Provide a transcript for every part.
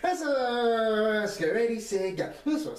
Let's get ready, say go. Let's go.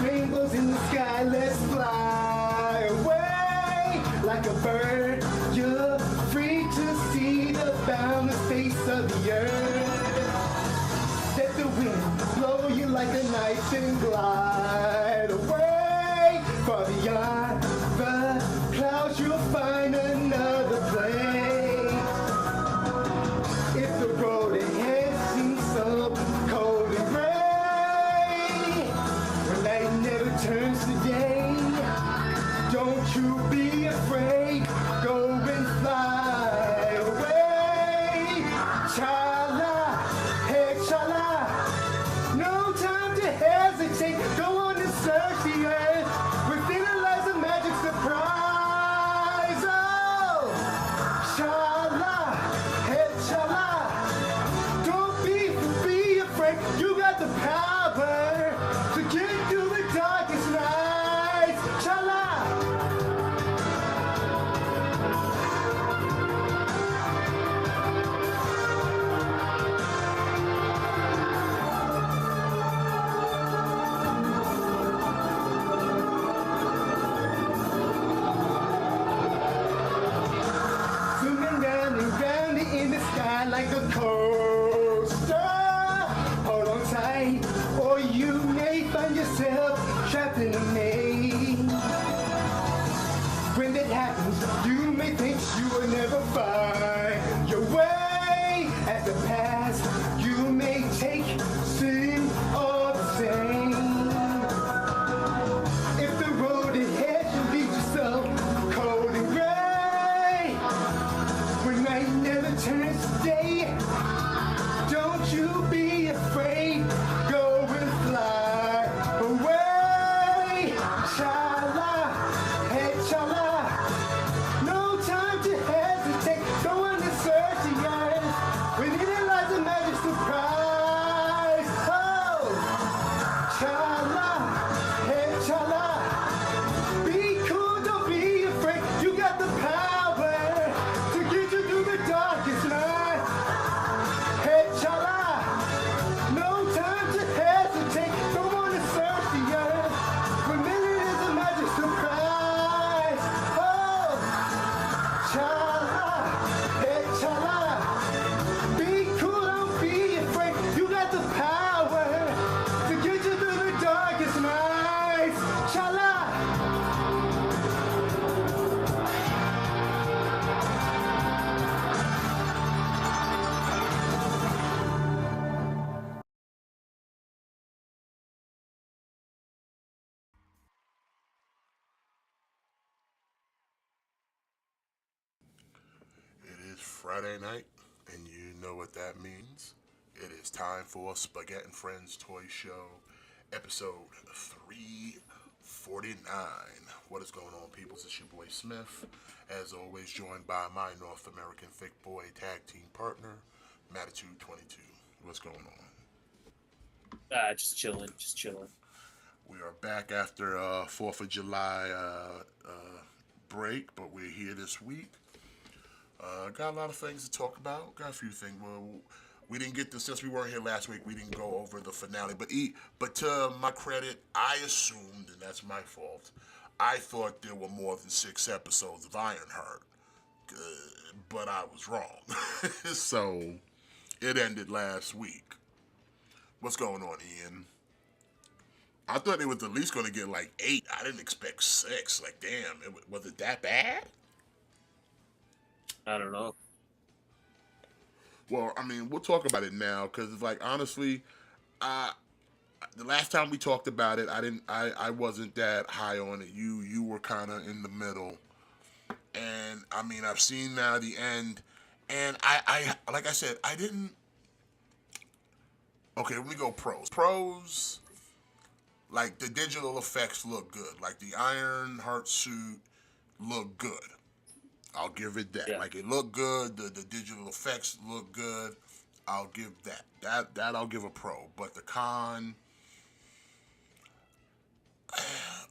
Rainbows in the sky, let's fly away like a bird. You're free to see the boundless face of the earth. Let the wind blow you like a knife and glide away. Far beyond the clouds, you'll find another place. If the road ahead seems so cold and gray, night never turns to day. Don't you be afraid. Go and fly away. Chala, hey chala. No time to hesitate. Go on and search the earth. Within it lies a magic surprise. Oh, chala, hey chala. Don't be afraid. You got the power to get through the darkest nights. Chala. Zooming round and round in the sky like a coaster. Hold on tight, or you may find yourself trapped in a maze. When that happens, you may think you will never find your way. As the past, you may take seem all the same. If the road ahead should lead you so cold and gray, when night never turns to day, don't you be afraid. Go and fly away. Chala, hey chala. No time to hesitate. Go on and search the earth. Within it lies a magic surprise. Oh, chala, hey chala. Be cool, don't be afraid. You got the power to get you through the darkest night. Hey chala. No time to hesitate. Go on and search the earth. Within it is a magic surprise. Oh, chala, hey chala. Be cool, don't be afraid. You got the power to get you through the darkest nights. Chala. It is Friday night, and you know what that means. It is time for Spaghett Friends Toy Show, episode 349. What is going on, peoples? It's your boy Smith, as always, joined by my North American Thick Boy tag team partner, Matitude 22. What's going on? Just chilling, just chilling. We are back after 4th of July break, but we're here this week. Got a lot of things to talk about. Got a few things. Well, we didn't get to, since we weren't here last week, we didn't go over the finale. But to my credit, I assumed, and that's my fault, I thought there were more than 6 episodes of IronHeart. But I was wrong. So, it ended last week. What's going on, Ian? I thought they was at least going to get like 8. I didn't expect 6. Like, damn, was it that bad? I don't know. Well, I mean, we'll talk about it now because, like, honestly, the last time we talked about it, I wasn't that high on it. You were kind of in the middle, and I mean, I've seen now the end, and I like I said, I didn't. Okay, let me go pros. Pros. like the digital effects look good. Like the IronHeart suit look good. I'll give it that. Yeah. Like it looked good. The digital effects look good. I'll give that. That I'll give a pro. But the con.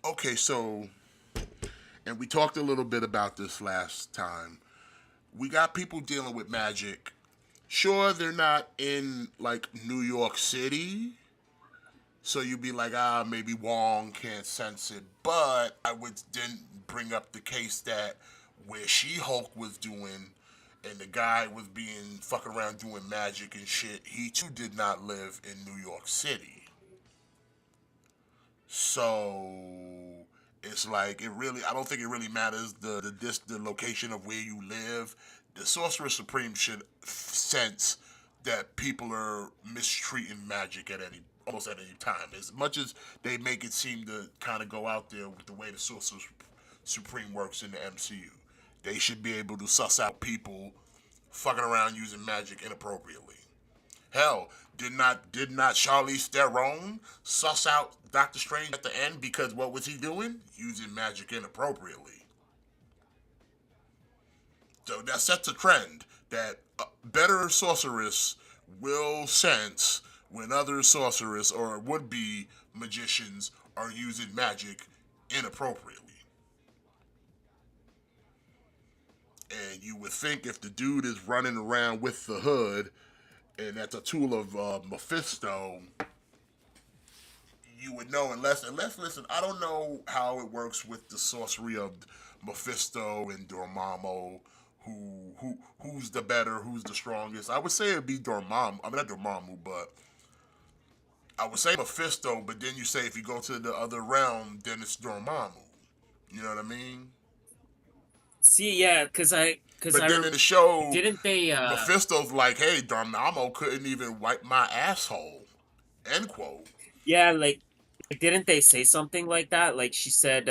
Okay, so, and we talked a little bit about this last time. We got people dealing with magic. Sure, they're not in like New York City, so you'd be like, maybe Wong can't sense it. But I would then bring up the case that where She-Hulk was doing, and the guy was being fucking around doing magic and shit, he too did not live in New York City. So it's like I don't think it really matters the location of where you live. The Sorcerer Supreme should sense that people are mistreating magic almost at any time. As much as they make it seem to kind of go out there with the way the Sorcerer Supreme works in the MCU, they should be able to suss out people fucking around using magic inappropriately. Hell, did not Charlize Theron suss out Doctor Strange at the end because what was he doing? Using magic inappropriately. So that sets a trend that better sorceress will sense when other sorceress or would-be magicians are using magic inappropriately. And you would think if the dude is running around with the hood and that's a tool of Mephisto, you would know unless listen, I don't know how it works with the sorcery of Mephisto and Dormammu, who's the better, who's the strongest. I would say it'd be Dormammu. I mean not Dormammu, but I would say Mephisto, but then you say if you go to the other realm, then it's Dormammu. You know what I mean? See, yeah, because But then in the show, didn't they? Mephisto's like, "Hey, Dormammu couldn't even wipe my asshole." End quote. Yeah, like didn't they say something like that? Like she said.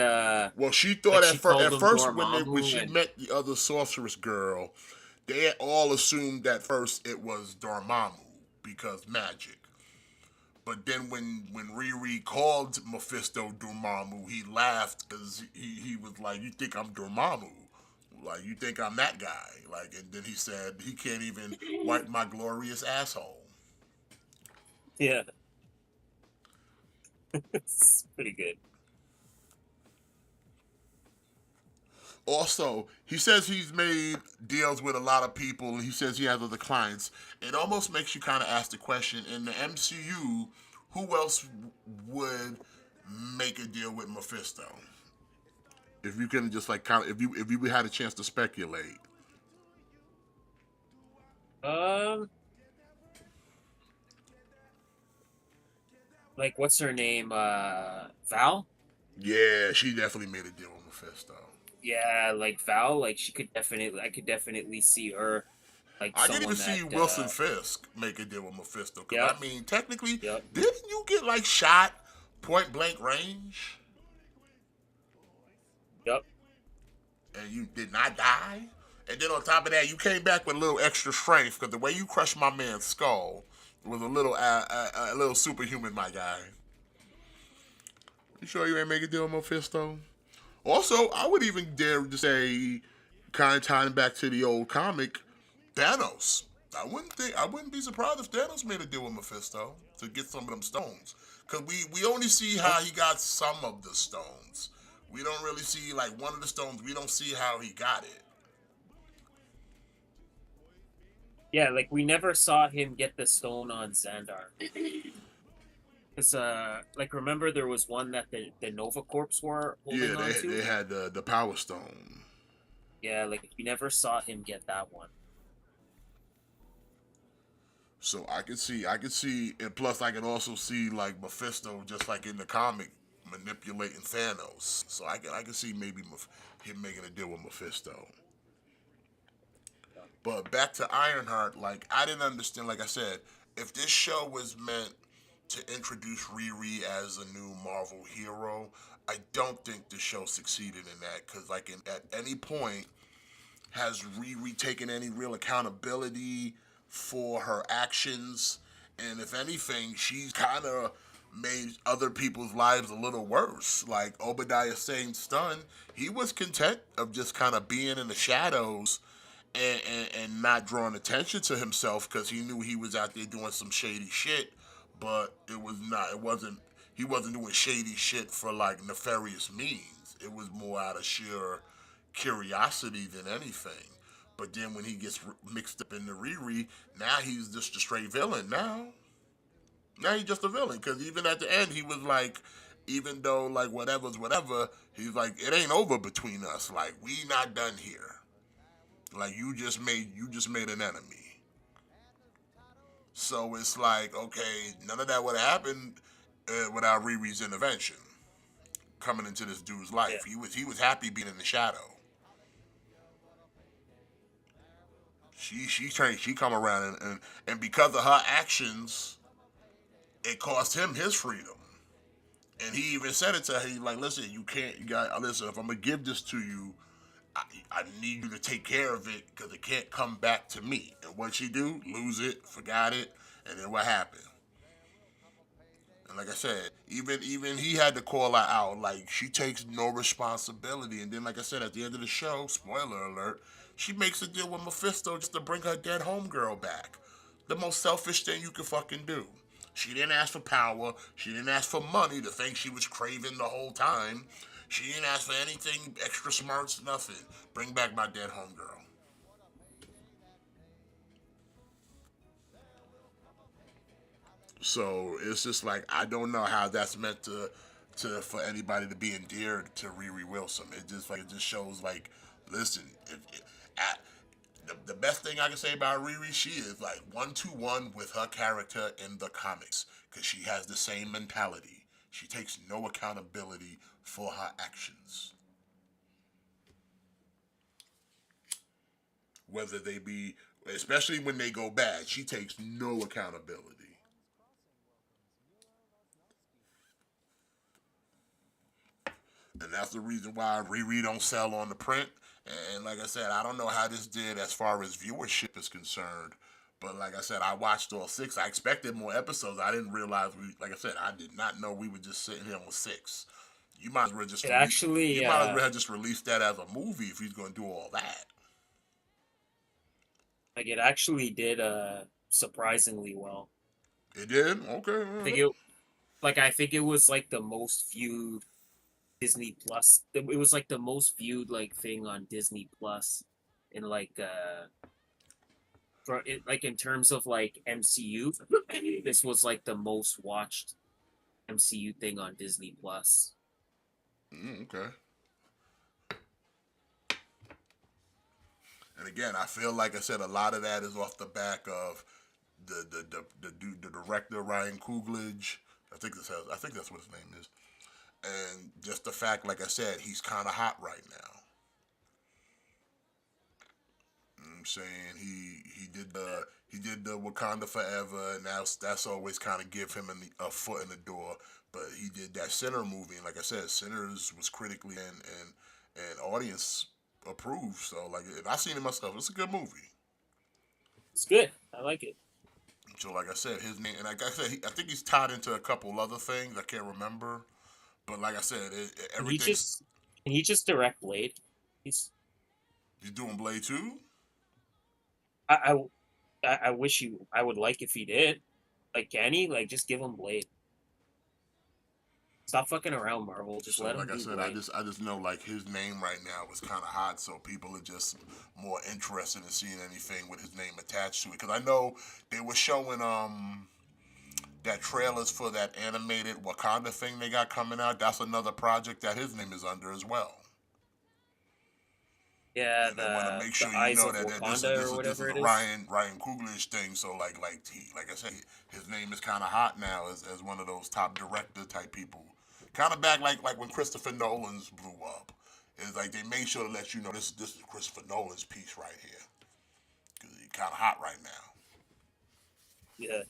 Well, she thought Like she called at him first Dormammu when she and- met the other sorceress girl, they had all assumed at first it was Dormammu because magic. But then when Riri called Mephisto Dormammu, he laughed because he was like, "You think I'm Dormammu? Like you think I'm that guy?" Like, and then he said he can't even wipe my glorious asshole. Yeah. It's pretty good. Also, he says he's made deals with a lot of people, and he says he has other clients. It almost makes you kind of ask the question, in the MCU, who else would make a deal with Mephisto? If you can just like kind of, if you had a chance to speculate. Like what's her name? Val? Yeah, she definitely made a deal with Mephisto. Yeah, like Val, like I could definitely see her like I can someone even see that Wilson Fisk make a deal with Mephisto. Because, Yep. I mean, technically, Yep. didn't you get, like, shot point blank range? Yep. And you did not die? And then on top of that, you came back with a little extra strength because the way you crushed my man's skull was a little superhuman, my guy. You sure you ain't make a deal with Mephisto? Also, I would even dare to say, kind of tying back to the old comic, Thanos. I wouldn't be surprised if Thanos made a deal with Mephisto to get some of them stones. Cause we only see how he got some of the stones. We don't really see like one of the stones. We don't see how he got it. Yeah, like we never saw him get the stone on Xandar. Cause like remember there was one that the Nova Corps were holding on to? They had the Power Stone. Yeah, like we never saw him get that one. So I could see, and plus I can also see like Mephisto, just like in the comic, manipulating Thanos. So I can see maybe him making a deal with Mephisto. But back to Ironheart, like I didn't understand. Like I said, if this show was meant to introduce Riri as a new Marvel hero, I don't think the show succeeded in that. Because like at any point, has Riri taken any real accountability for her actions? And if anything, she's kind of made other people's lives a little worse. Like Obadiah Sane's son, he was content of just kind of being in the shadows and not drawing attention to himself because he knew he was out there doing some shady shit. But it wasn't, he wasn't doing shady shit for like nefarious means. It was more out of sheer curiosity than anything. But then when he gets mixed up in the Riri, now he's just a straight villain now. Now he's just a villain because even at the end he was like, even though like whatever's whatever, he's like it ain't over between us. Like we not done here. Like you just made an enemy. So it's like okay, none of that would have happened without Riri's intervention coming into this dude's Yeah. life. He was happy being in the shadow. She come around and because of her actions, it cost him his freedom. And he even said it to her. He's like, listen, you got listen. If I'm gonna give this to you, I need you to take care of it because it can't come back to me. And what she do? Lose it, forgot it, and then what happened? And like I said, even he had to call her out. Like she takes no responsibility. And then, like I said, at the end of the show, spoiler alert, she makes a deal with Mephisto just to bring her dead homegirl back. The most selfish thing you could fucking do. She didn't ask for power. She didn't ask for money, the thing she was craving the whole time. She didn't ask for anything extra smarts, nothing. Bring back my dead homegirl. So it's just like I don't know how that's meant to for anybody to be endeared to Riri Wilson. It just shows like, listen, the best thing I can say about Riri, she is like 1-to-1 with her character in the comics because she has the same mentality. She takes no accountability for her actions, whether they be, especially when they go bad. She takes no accountability. And that's the reason why Riri don't sell on the print. And like I said, I don't know how this did as far as viewership is concerned. But like I said, I watched all six. I expected more episodes. I didn't realize like I said, I did not know we were just sitting here on six. You might as well just It actually, you might as well have just released that as a movie if he's going to do all that. like it actually did surprisingly well. It did. Okay. I think it like I think it was like the most viewed Disney Plus. It was like the most viewed like thing on Disney Plus in like for it like in terms of like MCU. This was like the most watched MCU thing on Disney Plus. Okay. And again, I feel like I said a lot of that is off the back of the director Ryan Coogler. I think that's what his name is. And just the fact, like I said, he's kind of hot right now. You know what I'm saying he did the Wakanda Forever, and that's always kind of give him a foot in the door. But he did that Sinner movie, and like I said, Sinners was critically and audience approved. So like, I seen it myself. It's a good movie. It's good. I like it. So like I said, his name, and like I said, I think he's tied into a couple other things. I can't remember, but like I said, everything. Can he just direct Blade? He's doing Blade 2? I I wish I would like if he did. Like, can he? Like, just give him Blade. Stop fucking around, Marvel. Just So let him like I do said, Blade. I just know like his name right now is kind of hot, so people are just more interested in seeing anything with his name attached to it. Because I know they were showing that trailers for that animated Wakanda thing they got coming out. That's another project that his name is under as well. Yeah, And they want to make sure the you Eyes know of that Wakanda or this whatever is it a is. Ryan Coogler thing. So like I said, his name is kind of hot now as one of those top director type people. Kind of back like when Christopher Nolan's blew up. It's like they made sure to let you know this is Christopher Nolan's piece right here because he's kind of hot right now. Yeah,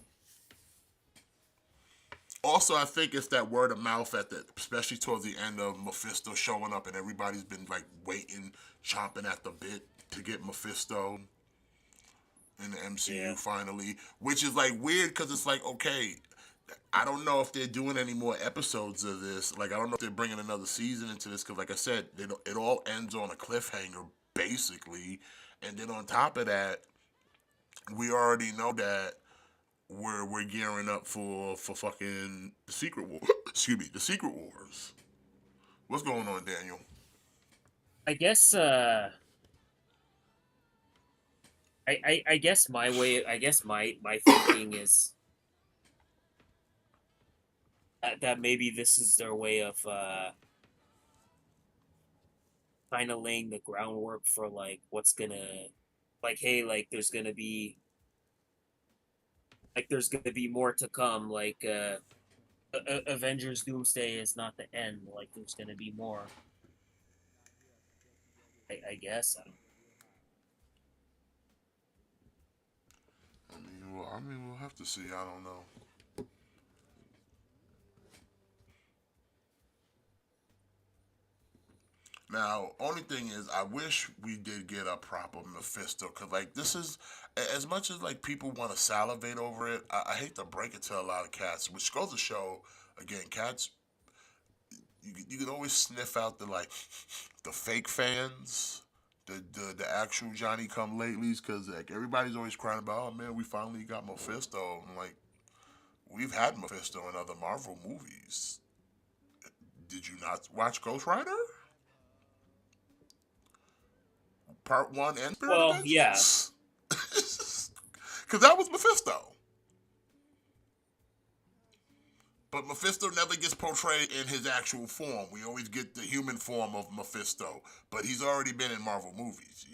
Also, I think it's that word of mouth especially towards the end of Mephisto showing up, and everybody's been like waiting, chomping at the bit to get Mephisto in the MCU yeah. finally, which is like weird because it's like okay, I don't know if they're doing any more episodes of this. Like, I don't know if they're bringing another season into this because, like I said, it all ends on a cliffhanger, basically. And then on top of that, we already know that we're gearing up for fucking the Secret War. Excuse me, the Secret Wars. What's going on, Daniel? I guess I guess my way I guess my thinking is that maybe this is their way of kind of laying the groundwork for like what's gonna like hey like there's gonna be more to come like Avengers Doomsday is not the end like there's gonna be more I guess I don't. We'll have to see. I don't know. Now, only thing is, I wish we did get a proper Mephisto, cause like this is, as much as like people want to salivate over it, I hate to break it to a lot of cats, which goes to show, again, cats, you can always sniff out the like, the fake fans, the actual Johnny Come Latelys, cause like everybody's always crying about, oh man, we finally got Mephisto. I'm like, we've had Mephisto in other Marvel movies. Did you not watch Ghost Rider? Part 1 and Spirit of Well, yeah. Vengeance? Because that was Mephisto. But Mephisto never gets portrayed in his actual form. We always get the human form of Mephisto. But he's already been in Marvel movies.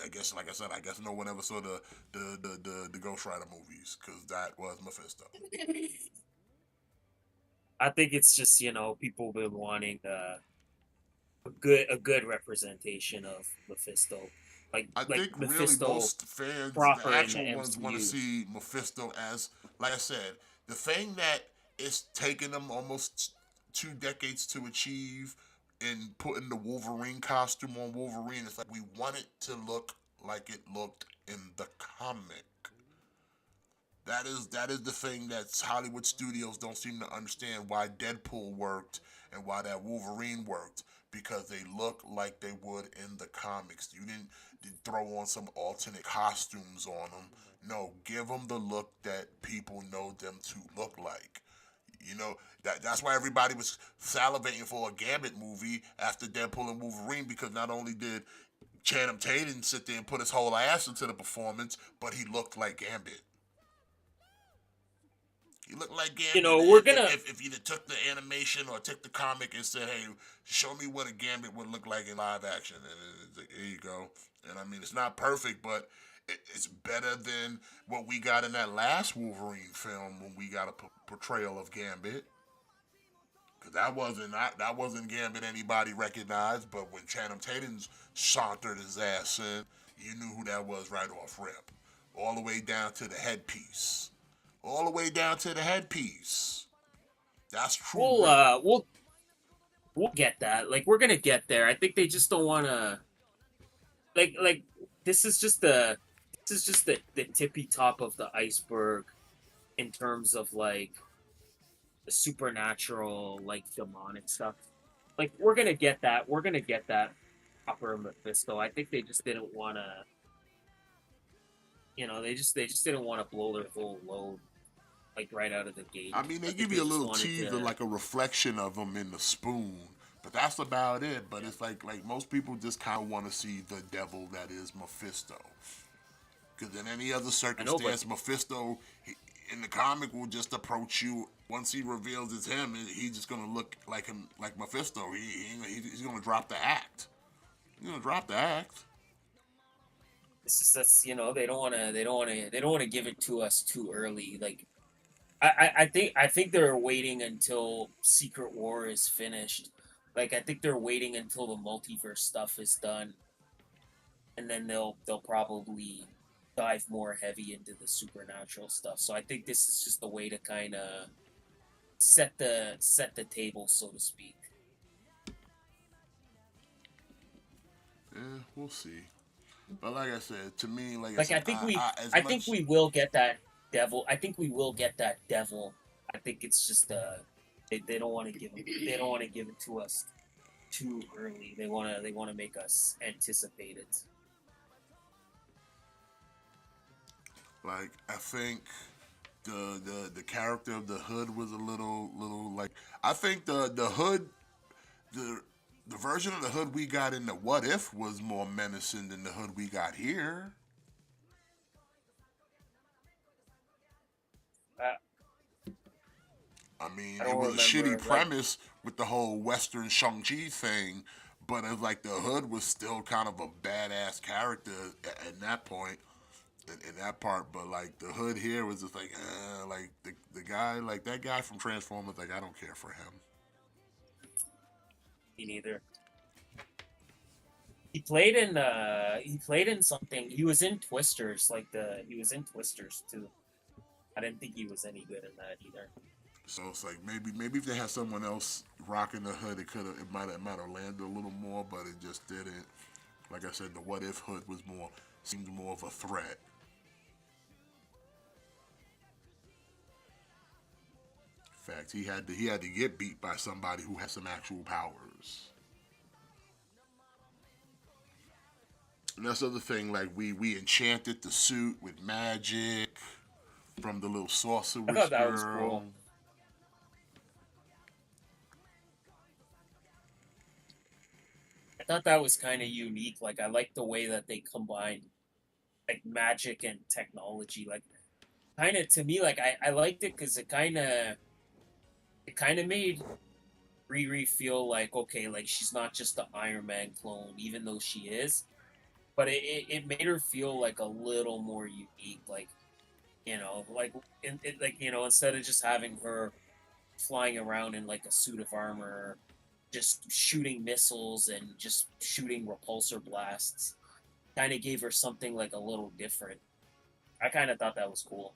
I guess, like I said, I guess no one ever saw the Ghost Rider movies, because that was Mephisto. I think it's just people have been wanting a good representation of Mephisto, I like think really Mephisto most fans, proper the in the actual ones, want to MCU. see Mephisto as, like I said, the thing that it's taken them almost 2 decades to achieve in putting the Wolverine costume on Wolverine. It's like we want it to look like it looked in the comic. That is the thing that Hollywood studios don't seem to understand why Deadpool worked and why that Wolverine worked, because they look like they would in the comics. You didn't throw on some alternate costumes on them. No, give them the look that people know them to look like. That's why everybody was salivating for a Gambit movie after Deadpool and Wolverine, because not only did Channing Tatum sit there and put his whole ass into the performance, but he looked like Gambit. He looked like Gambit. We're gonna If either took the animation or took the comic and said, "Hey, show me what a Gambit would look like in live action," and it's like, here you go. And I mean, it's not perfect, but it's better than what we got in that last Wolverine film when we got a portrayal of Gambit. Cause that wasn't Gambit anybody recognized, but when Channing Tatum sauntered his ass in, you knew who that was right off rip, all the way down to the headpiece. All the way down to the headpiece. That's true. we'll get that. Like we're gonna get there. I think they just don't want to like this is just the tippy top of the iceberg in terms of like the supernatural like demonic stuff. Like we're gonna get that. We're gonna get that proper Mephisto. I think they just didn't want to. They just didn't want to blow their full load like right out of the gate. I mean, they I think give you a just little wanted teaser, like a reflection of them in the spoon, but that's about it. But it's like most people just kind of want to see the devil that is Mephisto. Because in any other circumstance, Mephisto in the comic will just approach you. Once he reveals it's him, he's just gonna look like him, like Mephisto. He's gonna drop the act. He's gonna drop the act. It's just they don't want to give it to us too early. Like I think they're waiting until Secret War is finished. Like I think they're waiting until the multiverse stuff is done, and then they'll probably dive more heavy into the supernatural stuff. So I think this is just a way to kind of set the table, so to speak. Yeah, we'll see. But like I said, to me, like I Like said, I think we will get that devil. I think we will get that devil. I think it's just they don't want to give it to us too early. They wanna make us anticipate it. Like I think the character of the Hood was a little like I think the Hood the the version of the Hood we got in the What If was more menacing than the Hood we got here. I, I mean, I it don't was a shitty remember like premise with the whole Western Shang-Chi thing, but it's like the Hood was still kind of a badass character at that point, in that part. But like the Hood here was just like the guy, like that guy from Transformers, like I don't care for him. me neither. He played in something. He was in Twisters, he was in Twisters too. I didn't think he was any good in that either. So it's like maybe if they had someone else rocking the Hood, it might have landed a little more, but it just didn't. Like I said, the What If Hood was more seemed more of a threat. In fact, he had to get beat by somebody who had some actual powers. And that's the other thing. Like we enchanted the suit with magic from the little I sorceress thought that was girl. cool. I thought that was kind of unique. Like I like the way that they combined like magic and technology. Like kind of to me, like I liked it because it kind of made Riri feel like okay, like she's not just the Iron Man clone, even though she is. But it made her feel like a little more unique. Like like instead of just having her flying around in like a suit of armor, just shooting missiles and just shooting repulsor blasts, kind of gave her something like a little different. I kind of thought that was cool.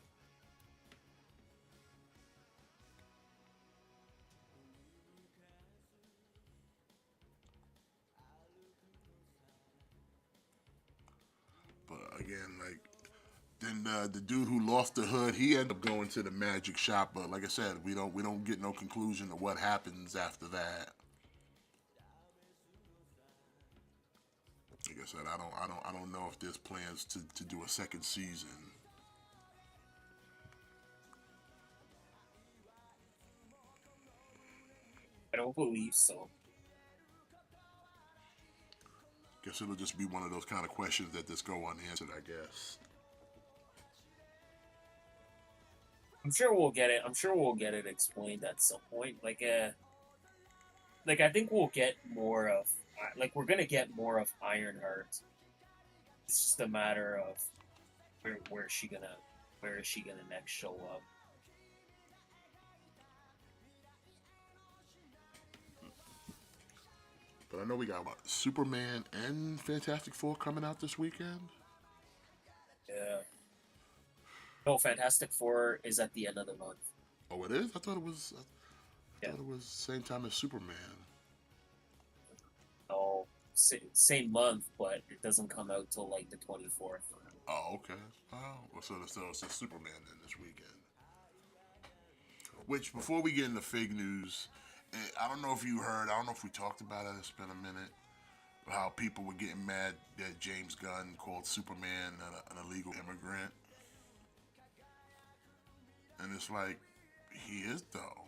But again, like then the dude who lost the Hood, he ended up going to the magic shop. But like I said, we don't get no conclusion to what happens after that. Like I said, I don't know if there's plans to do a second season. I don't believe so. Guess it'll just be one of those kind of questions that just go unanswered. I guess. I'm sure we'll get it. I'm sure we'll get it explained at some point. Like I think we'll get more of like we're gonna get more of Ironheart. It's just a matter of where is she gonna next show up. But I know we got what Superman and Fantastic Four coming out this weekend. Yeah. No, Fantastic Four is at the end of the month. Oh, it is. I thought it was. I Yeah. thought it was same time as Superman. No, same month, but it doesn't come out till like the 24th. Oh, okay. Oh, well, so it's a Superman then this weekend. Which before we get into fake news, I don't know if you heard. I don't know if we talked about it. It's been a minute. How people were getting mad that James Gunn called Superman an illegal immigrant, and it's like he is though.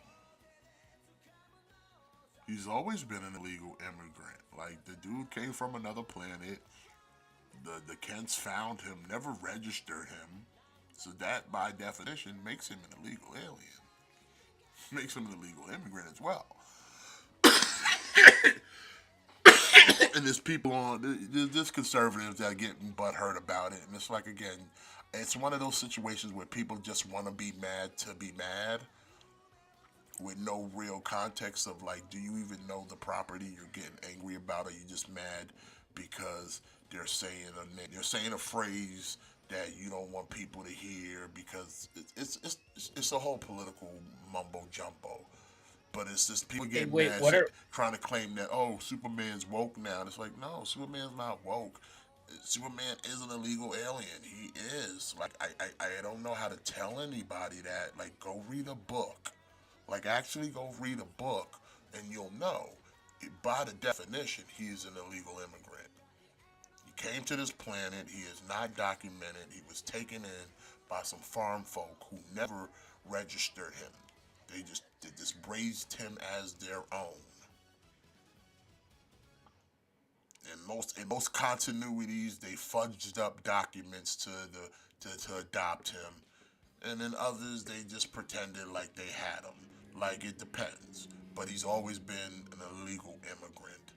He's always been an illegal immigrant. Like the dude came from another planet. The Kents found him, never registered him, so that by definition makes him an illegal alien. Makes him an illegal immigrant as well. And there's people there's conservatives that are getting butthurt about it, and it's like again, it's one of those situations where people just want to be mad to be mad, with no real context of like, do you even know the property you're getting angry about, or you just mad because they're saying a phrase that you don't want people to hear because it's a whole political mumbo jumbo. But it's just people Hey, get wait, mad what are trying to claim that Superman's woke now. And it's like no, Superman's not woke. Superman is an illegal alien. He is like I don't know how to tell anybody that. Like go read a book. Like, actually go read a book and you'll know. By the definition, he is an illegal immigrant. He came to this planet. He is not documented. He was taken in by some farm folk who never registered him. They just raised him as their own. In most continuities, they fudged up documents to adopt him, and in others they just pretended like they had him. Like, it depends. But he's always been an illegal immigrant.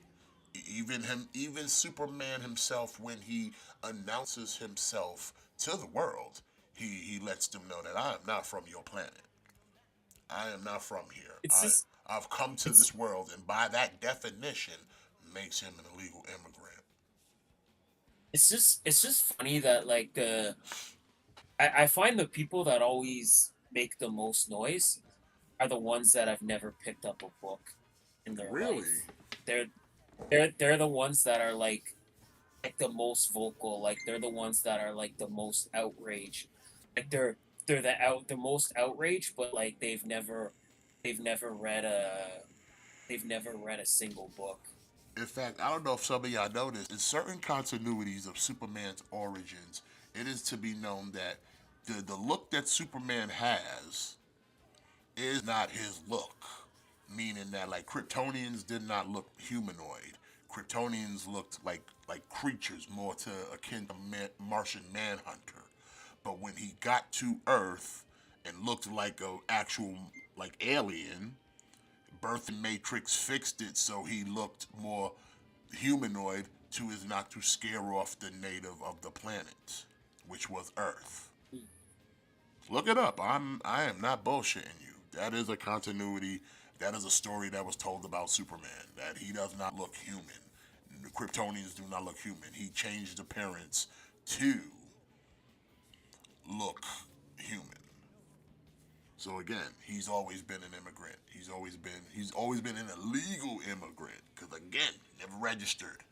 Even Superman himself, when he announces himself to the world, he lets them know that I am not from your planet. I am not from here. It's just I've come to it's this world, and by that definition, makes him an illegal immigrant. it's just funny that like I find the people that always make the most noise are the ones that have never picked up a book in their Really? life. They're they're the ones that are like the most vocal, like they're the ones that are like the most outraged. Like they're the most outraged, but like they've never read a they've never read a single book. In fact, I don't know if some of y'all know this. In certain continuities of Superman's origins, it is to be known that the look that Superman has is not his look. Meaning that, like, Kryptonians did not look humanoid. Kryptonians looked like creatures, more to akin to Martian Manhunter. But when he got to Earth and looked like a actual like alien, Birth and Matrix fixed it so he looked more humanoid to as not to scare off the native of the planet, which was Earth. Look it up. I am not bullshitting you. That is a continuity. That is a story that was told about Superman. That he does not look human. The Kryptonians do not look human. He changed appearance to look human. So again, he's always been an immigrant. He's always been an illegal immigrant. Because again, never registered,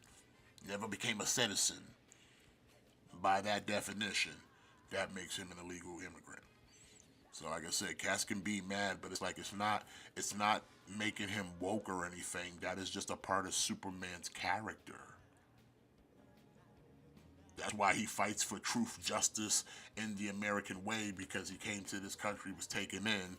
never became a citizen. By that definition, that makes him an illegal immigrant. So like I said, cats can be mad, but it's like it's not making him woke or anything. That is just a part of Superman's character. That's why he fights for truth, justice, in the American way, because he came to this country, was taken in,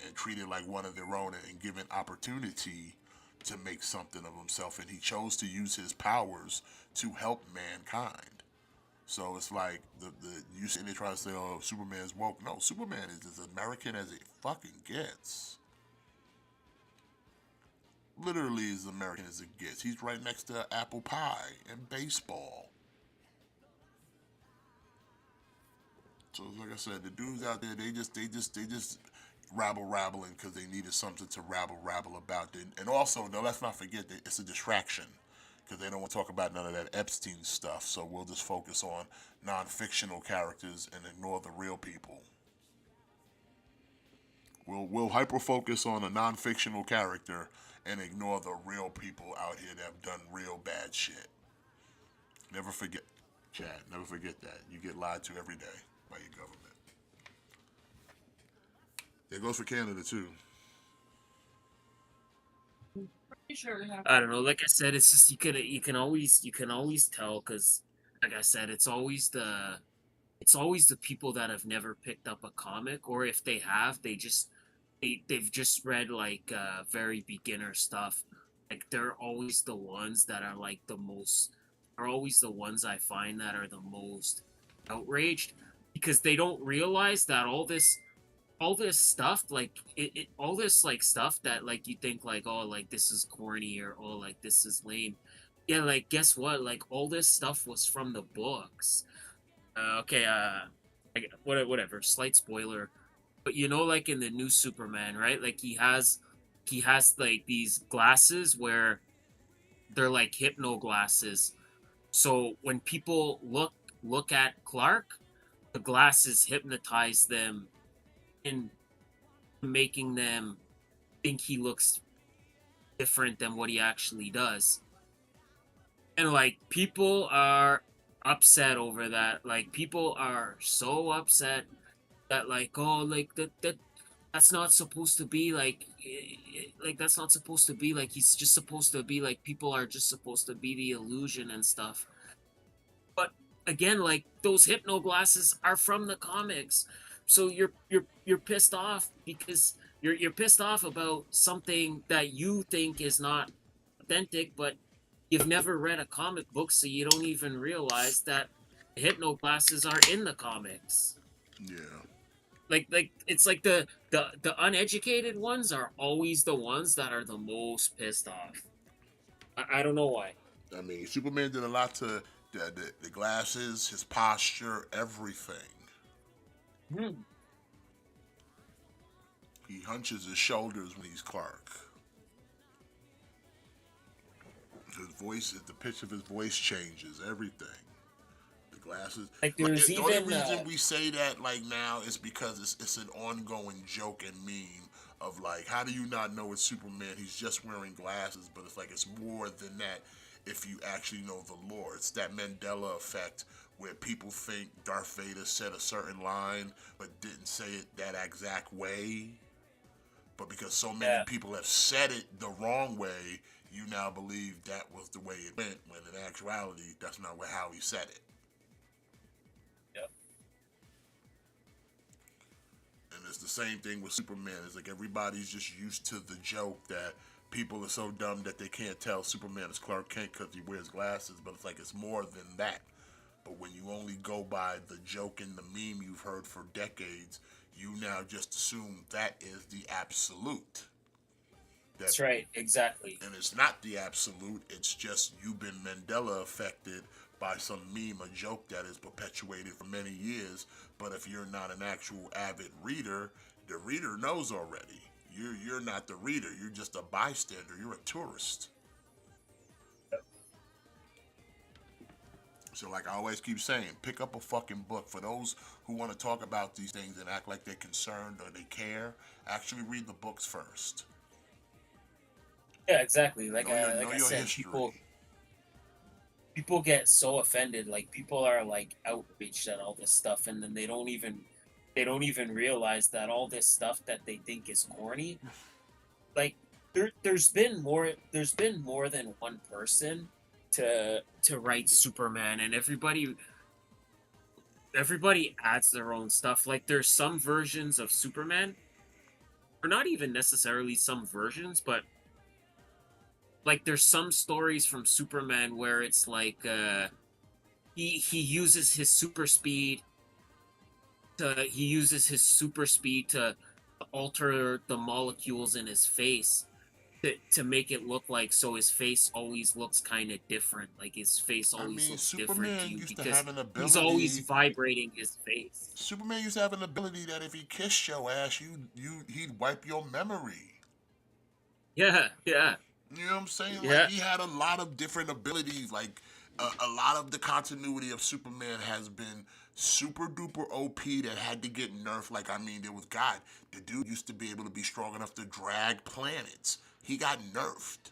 and treated like one of their own, and given opportunity to make something of himself. And he chose to use his powers to help mankind. So it's like you see they try to say, "Oh, Superman's woke." No, Superman is as American as it fucking gets. Literally as American as it gets. He's right next to apple pie and baseball. So like I said, the dudes out there, they just rabbling because they needed something to rabble about. And also, no, let's not forget that it's a distraction because they don't want to talk about none of that Epstein stuff. So we'll just focus on non-fictional characters and ignore the real people. We'll hyper focus on a non-fictional character and ignore the real people out here that have done real bad shit. Never forget, Chad. Never forget that you get lied to every day by your government. It goes for Canada too. I don't know. Like I said, it's just you can always tell because, like I said, it's always the people that have never picked up a comic, or if they have, they've just read like very beginner stuff. Like they're always the ones that are like the most. Are always the ones I find that are the most outraged because they don't realize that all this stuff like all this like stuff that like you think like, oh, like this is corny, or oh, like this is lame. Yeah, like guess what, like all this stuff was from the books. Okay, whatever, slight spoiler, but like in the new Superman, right, like he has like these glasses where they're like hypno glasses, so when people look at Clark, the glasses hypnotize them in making them think he looks different than what he actually does. And like people are upset over that. Like people are so upset that like, oh, like that that's not supposed to be like that's not supposed to be like he's just supposed to be like people are just supposed to be the illusion and stuff. But again, like those hypno glasses are from the comics, so you're pissed off because you're pissed off about something that you think is not authentic, but you've never read a comic book, so you don't even realize that hypno glasses are in the comics. Yeah. Like it's like the uneducated ones are always the ones that are the most pissed off. I don't know why. I mean, Superman did a lot to the glasses, his posture, everything. Hmm. He hunches his shoulders when he's Clark. His voice, the pitch of his voice changes, everything. The glasses. Like Like, there's the only even reason we say that like now is because it's an ongoing joke and meme of like, how do you not know it's Superman? He's just wearing glasses, but it's like it's more than that. If you actually know the lore, it's that Mandela effect where people think Darth Vader said a certain line but didn't say it that exact way. But because so many yeah. people have said it the wrong way, you now believe that was the way it went, when in actuality, that's not how he said it. Yep. And it's the same thing with Superman. It's like everybody's just used to the joke that people are so dumb that they can't tell Superman is Clark Kent because he wears glasses, but it's like it's more than that. But when you only go by the joke and the meme you've heard for decades, you now just assume that is the absolute. That's right, exactly. And it's not the absolute, it's just you've been Mandela affected by some meme, a joke that is perpetuated for many years. But if you're not an actual avid reader, the reader knows already. You're not the reader, you're just a bystander, you're a tourist. So like I always keep saying, pick up a fucking book. For those who want to talk about these things and act like they're concerned or they care, actually read the books first. Yeah, exactly. Like Know I your said, history. people get so offended. Like people are like outraged at all this stuff, and then they don't even realize that all this stuff that they think is corny. Like there's been more than one person to write Superman, and everybody adds their own stuff. Like there's some versions of Superman, or not even necessarily some versions, but like there's some stories from Superman where it's like he uses his super speed to alter the molecules in his face to make it look like, so his face always looks kind of different, like his face I always mean, looks different to Superman you used to because have an he's always ability. vibrating his face. Superman used to have an ability that if he kissed your ass, he'd wipe your memory. Yeah, yeah, You know what I'm saying? Like yeah, he had a lot of different abilities. Like a lot of the continuity of Superman has been super duper OP that had to get nerfed. Like I mean, there was God. The dude used to be able to be strong enough to drag planets. He got nerfed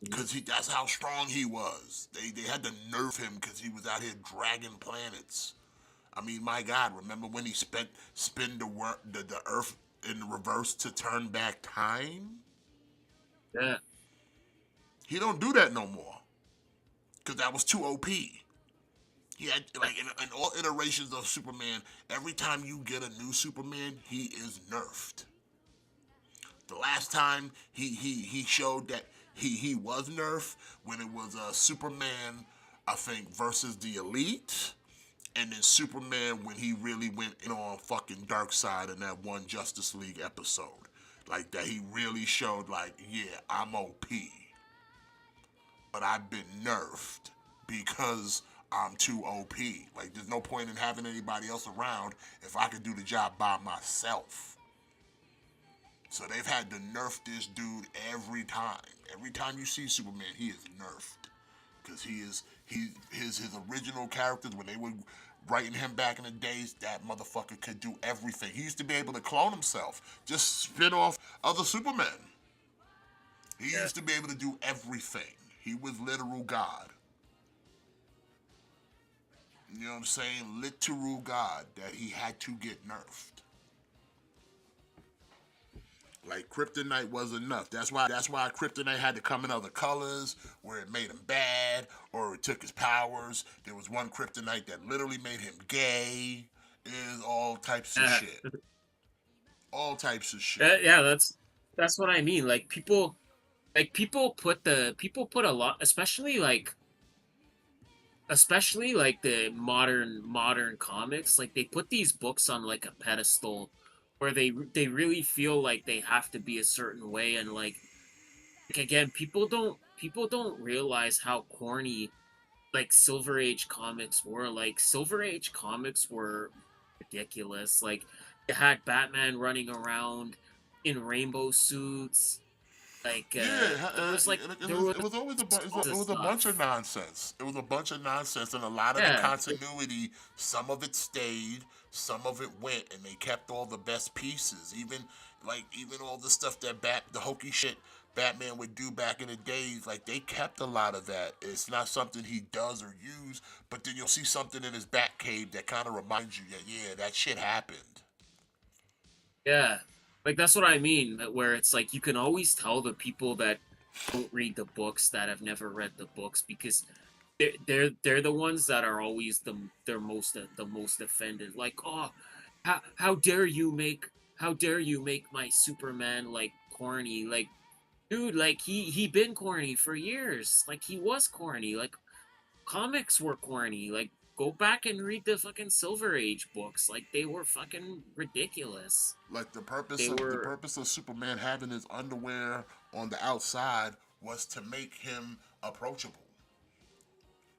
because that's how strong he was. They had to nerf him because he was out here dragging planets. I mean, my God, remember when he spin the Earth in reverse to turn back time? yeah. He don't do that no more because that was too OP. He had like in all iterations of Superman, every time you get a new Superman, he is nerfed. The last time he showed that he was nerfed when it was Superman, I think, versus the Elite, and then Superman when he really went in on fucking Darkseid in that one Justice League episode. Like that he really showed like, yeah, I'm OP. But I've been nerfed because I'm too OP. Like there's no point in having anybody else around if I could do the job by myself. So they've had to nerf this dude every time. Every time you see Superman, he is nerfed. Because his original characters, when they were writing him back in the days, that motherfucker could do everything. He used to be able to clone himself, just spin off other Supermen. He Yeah. used to be able to do everything. He was literal God. You know what I'm saying? Literal God that he had to get nerfed. Like Kryptonite was enough. That's why Kryptonite had to come in other colors, where it made him bad, or it took his powers. There was one Kryptonite that literally made him gay. Is all types of Uh, shit. All types of shit. yeah, that's what I mean. Like people put a lot, especially like the modern comics. Like they put these books on like a pedestal where they really feel like they have to be a certain way, and like again, people don't realize how corny like Silver Age comics were. Like Silver Age comics were ridiculous. Like you had Batman running around in rainbow suits. Like Yeah, there was like there it was always tons it of was a bunch of stuff. nonsense. It was a bunch of nonsense, and a lot of the Yeah, continuity. Some of it stayed, some of it went, and they kept all the best pieces. Even all the stuff that the hokey shit Batman would do back in the days. Like they kept a lot of that. It's not something he does or use, but then you'll see something in his Batcave that kind of reminds you that yeah, that shit happened. yeah. Like that's what I mean. Where it's like you can always tell the people that don't read the books that have never read the books because they're the ones that are always the most offended. Like, oh, how dare you make my Superman like corny? Like, dude, like he been corny for years. Like he was corny. Like comics were corny. Like go back and read the fucking Silver Age books. Like they were fucking ridiculous. Like They the were purpose of Superman having his underwear on the outside was to make him approachable.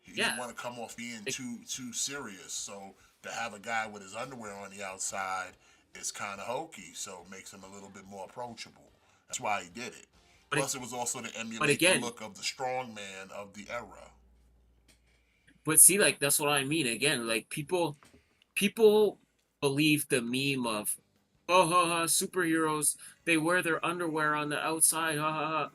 He didn't yeah. want to come off being Like, too serious. So to have a guy with his underwear on the outside is kind of hokey. So it makes him a little bit more approachable. That's why he did it. but Plus, it was also to but emulate the again, look of the strong man of the era. but see, like that's what I mean. Again, like people believe the meme of oh ha ha superheroes they wear their underwear on the outside ha ha ha.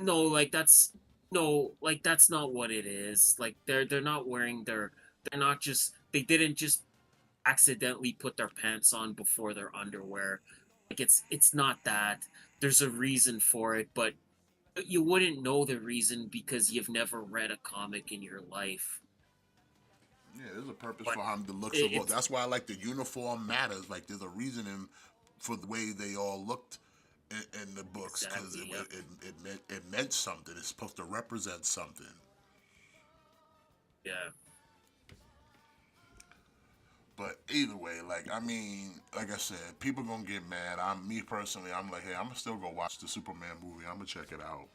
No, like that's no, like that's not what it is. Like they're not wearing they're not just they didn't just accidentally put their pants on before their underwear. Like it's not that. There's a reason for it, but you wouldn't know the reason because you've never read a comic in your life. Yeah, there's a purpose But for him the looks of. it's That's why I like the uniform matters. Like there's a reasoning for the way they all looked in the books because exactly yep. it meant something. It's supposed to represent something. Yeah. But either way, like I mean, like I said, people gonna get mad. Me personally, I'm like, hey, I'm gonna still go watch the Superman movie. I'm gonna check it out.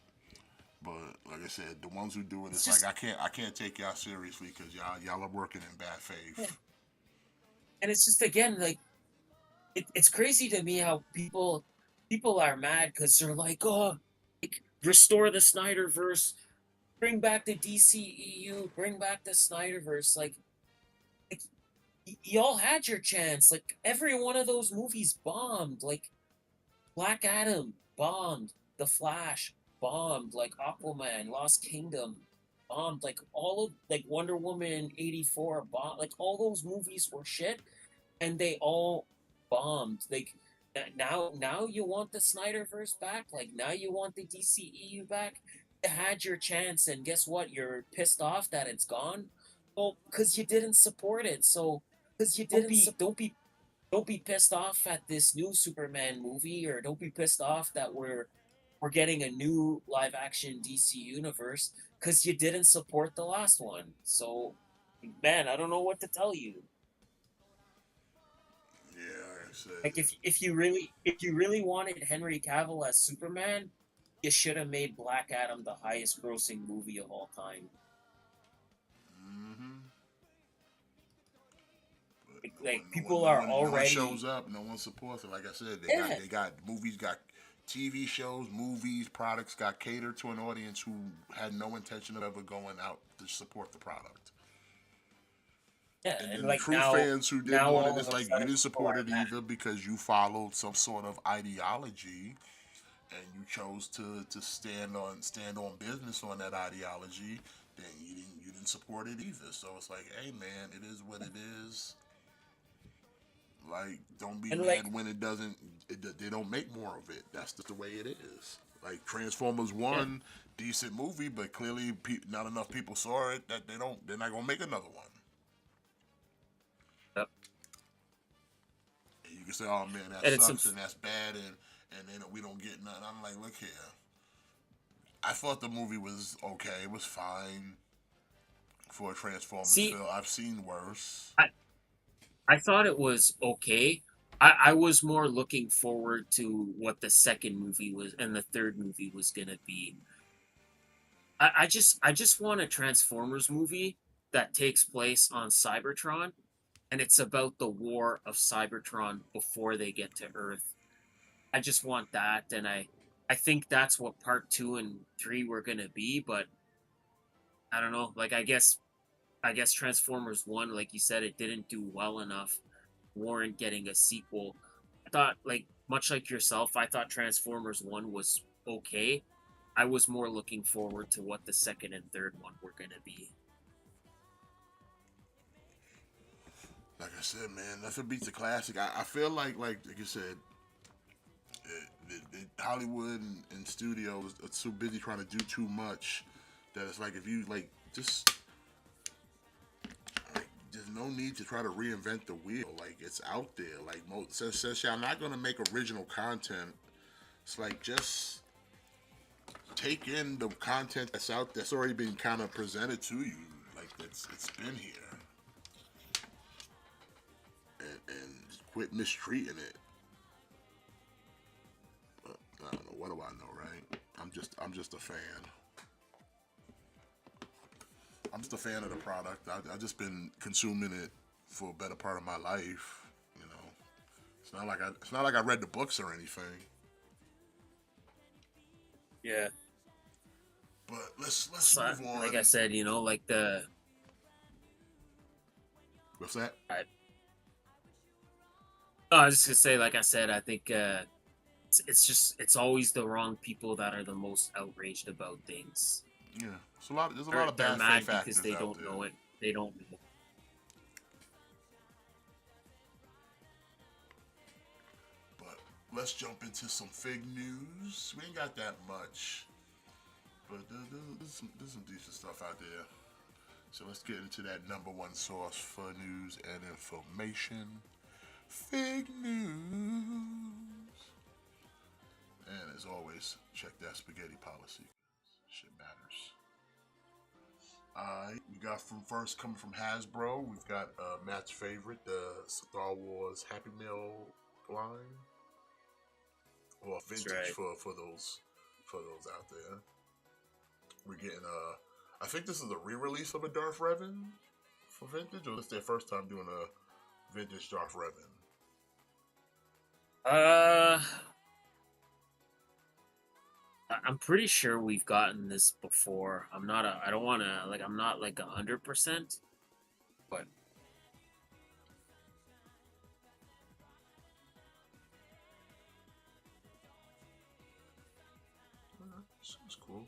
But like I said, the ones who do it, It's it's like just I can't take y'all seriously because y'all are working in bad yeah. faith. And it's just again like it's crazy to me how people are mad because they're like, oh, like, restore the Snyderverse, bring back the DCEU, bring back the Snyderverse. Like y'all had your chance. Like every one of those movies bombed. Like Black Adam bombed, The Flash bombed, like Aquaman, Lost Kingdom bombed, like all of like Wonder Woman 84 bombed. Like all those movies were shit and they all bombed. Like now you want the Snyderverse back? Like now you want the DCEU back? You had your chance and guess what? You're pissed off that it's gone? Well, cuz you didn't support it. So because you don't didn't. be don't be don't be pissed off at this new Superman movie or don't be pissed off that we're getting a new live action DC universe cuz you didn't support the last one. So man, I don't know what to tell you. Yeah, like I said, Like if you really wanted Henry Cavill as Superman, you should have made Black Adam the highest grossing movie of all time. mm-hmm. But Like people no are one, no one shows already up. No one supports it. Like I said, yeah. they got movies, got TV shows, movies, products got catered to an audience who had no intention of ever going out to support the product. Yeah, And and then the like true fans who did now want it, all of it's a like you sudden didn't people support are it mad. either because you followed some sort of ideology and you chose to stand on business on that ideology. Then you didn't support it either. So it's like, hey man, it is what it is. Like, don't be And like, mad when it doesn't. They don't make more of it. That's just the way it is. Like Transformers yeah, One, decent movie, but clearly not enough people saw it that they don't. They're not gonna make another one. yep. And you can say, "Oh man, that And it's sucks and that's bad," and then we don't get nothing. I'm like, look here. I thought the movie was okay. It was fine for a Transformers see, film. I've seen worse. I thought it was okay. I was more looking forward to what the second movie was and the third movie was gonna be. I just want a Transformers movie that takes place on Cybertron, and it's about the war of Cybertron before they get to Earth. I just want that, and I think that's what part two and three were gonna be, but I don't know. Like I guess Transformers one, like you said, it didn't do well enough, warrant getting a sequel. I thought, like much like yourself, I thought Transformers one was okay. I was more looking forward to what the second and third one were gonna be. Like I said, man, nothing beats a classic. I feel like you said, Hollywood and studios are too busy trying to do too much that it's like if you like just like there's no need to try to reinvent the wheel. Like it's out there. Like since y'all not gonna make original content, it's like just take in the content that's out that's already been kind of presented to you. Like it's been here, and quit mistreating it. But I don't know. What do I know, right? I'm just a fan. I'm just a fan of the product. I've just been consuming it for a better part of my life. You know, it's not like I read the books or anything. Yeah. But let's So, move on. like I said, like the What's that? I, oh, I was just gonna say, like I said, I think it's always the wrong people that are the most outraged about things. Yeah, there's a They're, lot of they're bad mad faith because actors they out don't there. know it. They don't know. But let's jump into some fig news. We ain't got that much, but there's some decent stuff out there. So let's get into that number one source for news and information. Fig news. And as always, check that spaghetti policy. Shit matters. Alright, we got coming from Hasbro. We've got Matt's favorite, the Star Wars Happy Meal line, or vintage right. for those out there. We're getting I think this is a re-release of a Darth Revan for vintage, or this is their first time doing a vintage Darth Revan. I'm pretty sure we've gotten this before. I don't want to like. I'm not like 100%, but Sounds cool.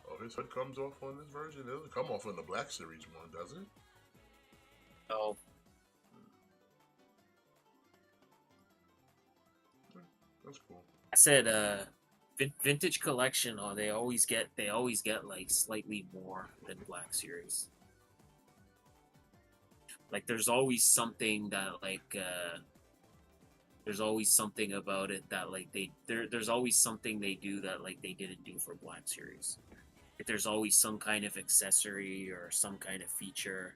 Oh, his hood comes off on this version. It doesn't come off on the Black Series one, does it? oh, That's cool. I said vintage collection. Oh, they always get like slightly more than Black Series. Like there's always something that like there's always something about it that like there's always something they do that like they didn't do for Black Series. Like, there's always some kind of accessory or some kind of feature.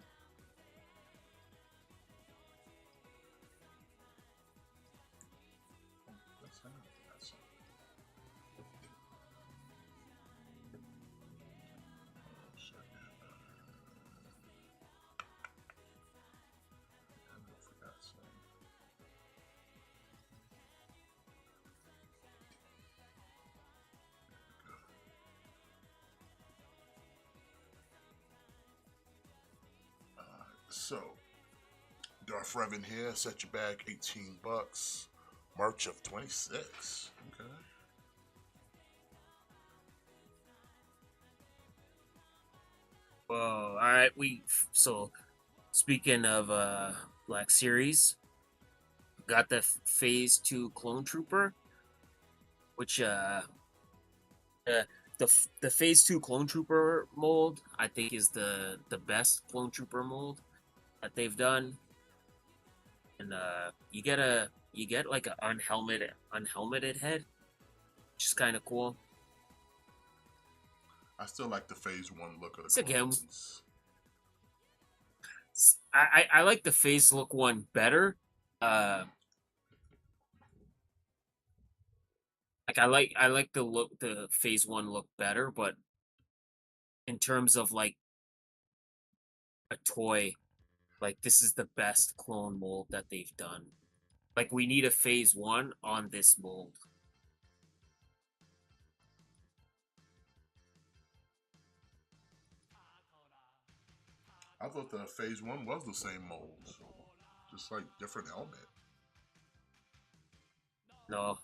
That's So, Darth Revan here. Set you back $18. March of 26. Okay. Whoa! All right, so speaking of Black Series, got the Phase Two Clone Trooper, which uh the Phase Two Clone Trooper mold I think is the best Clone Trooper mold that they've done, and you get like an unhelmeted head, which is kind of cool. I still like the Phase One look of the It's again, clones. I like the Phase look one better. Uh, I like the Phase One look better, but in terms of like a toy, like this is the best clone mold that they've done. Like we need a Phase One on this mold. I thought the Phase One was the same mold, just like different helmet. No,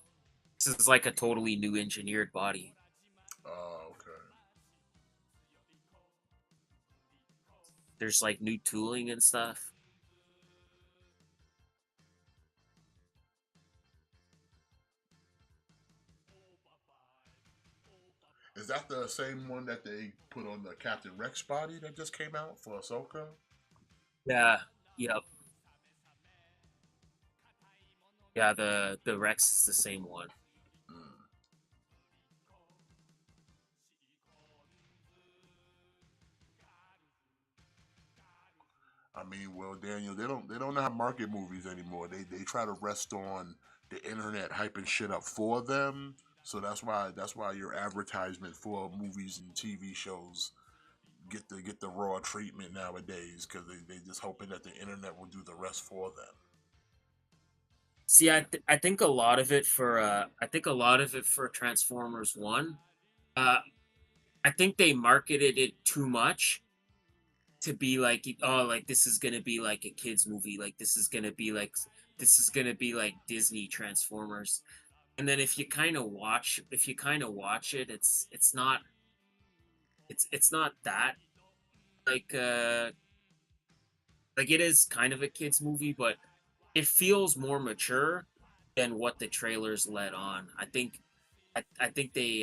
this is like a totally new engineered body. Oh, okay. There's like new tooling and stuff. Is that the same one that they put on the Captain Rex body that just came out for Ahsoka? Yeah, yep, yeah. The Rex is the same one. Mm. I mean, well, Daniel, they don't know how to market movies anymore. They try to rest on the internet hyping shit up for them. So that's why your advertisement for movies and TV shows get the raw treatment nowadays because they just hoping that the internet will do the rest for them. See, I think a lot of it for I think a lot of it for Transformers One. Uh, I think they marketed it too much to be like, oh, like this is gonna be like a kids movie, like this is gonna be like Disney Transformers. And then if you kind of watch it, it's not that like like it is kind of a kids movie, but it feels more mature than what the trailers let on. I think they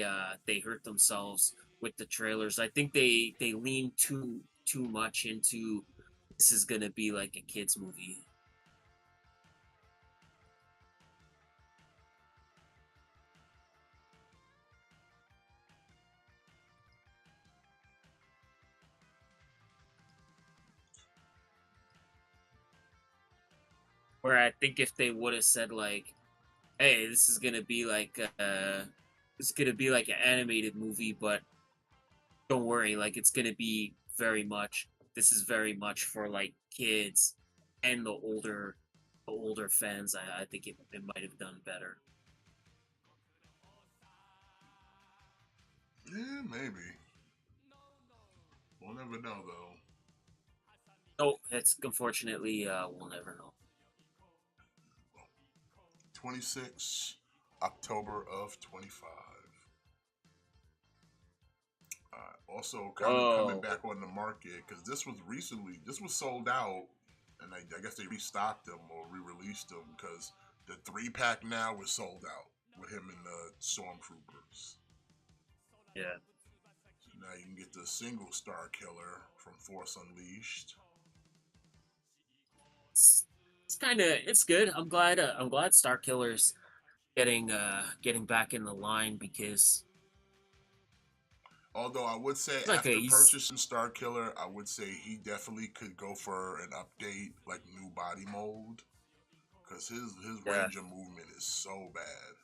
hurt themselves with the trailers. I think they lean too much into this is gonna be like a kids movie. Where I think if they would have said like, "Hey, this is gonna be like an animated movie, but don't worry, like it's gonna be very much this is very much for like kids and the older fans." I think it might have done better. Yeah, maybe. We'll never know though. Oh, it's unfortunately we'll never know. 26 October of 25. Also, kind of coming Whoa. back on the market because this was sold out, and I guess they restocked them or re-released them because the 3 pack now is sold out with him and the Stormtroopers. Yeah. So now you can get the single Star Killer from Force Unleashed. It's kind of it's good. I'm glad Star Killer's getting back in the line because Although I would say like after he's purchasing Star Killer, I would say he definitely could go for an update, like new body mold, because his yeah. range of movement is so bad.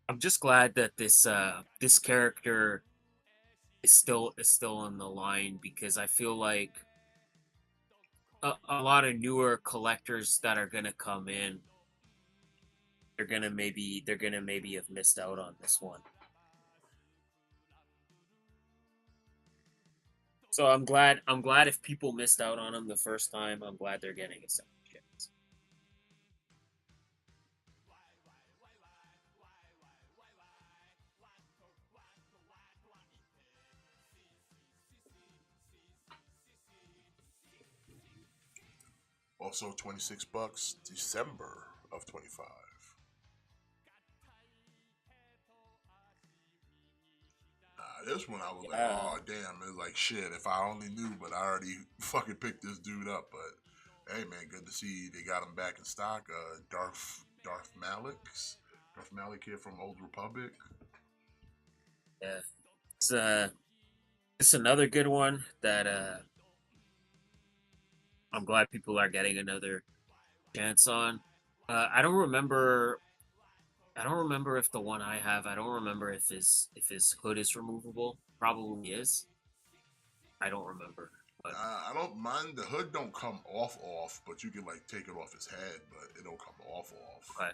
I'm just glad that this character is still on the line because I feel like a lot of newer collectors that are gonna come in, they're gonna maybe have missed out on this one. So I'm glad if people missed out on him the first time, I'm glad they're getting a second chance. Also, $26, December of 25. This one I was like, Yeah. oh damn, it's like shit. If I only knew, but I already fucking picked this dude up. But hey, man, good to see they got him back in stock. Darth Malik here from Old Republic. Yeah. It's it's another good one that I'm glad people are getting another chance on. I don't remember. I don't remember if the one I have. I don't remember if his hood is removable. Probably is. I don't remember. But I don't mind the hood don't come off, but you can like take it off his head, but it don't come off okay.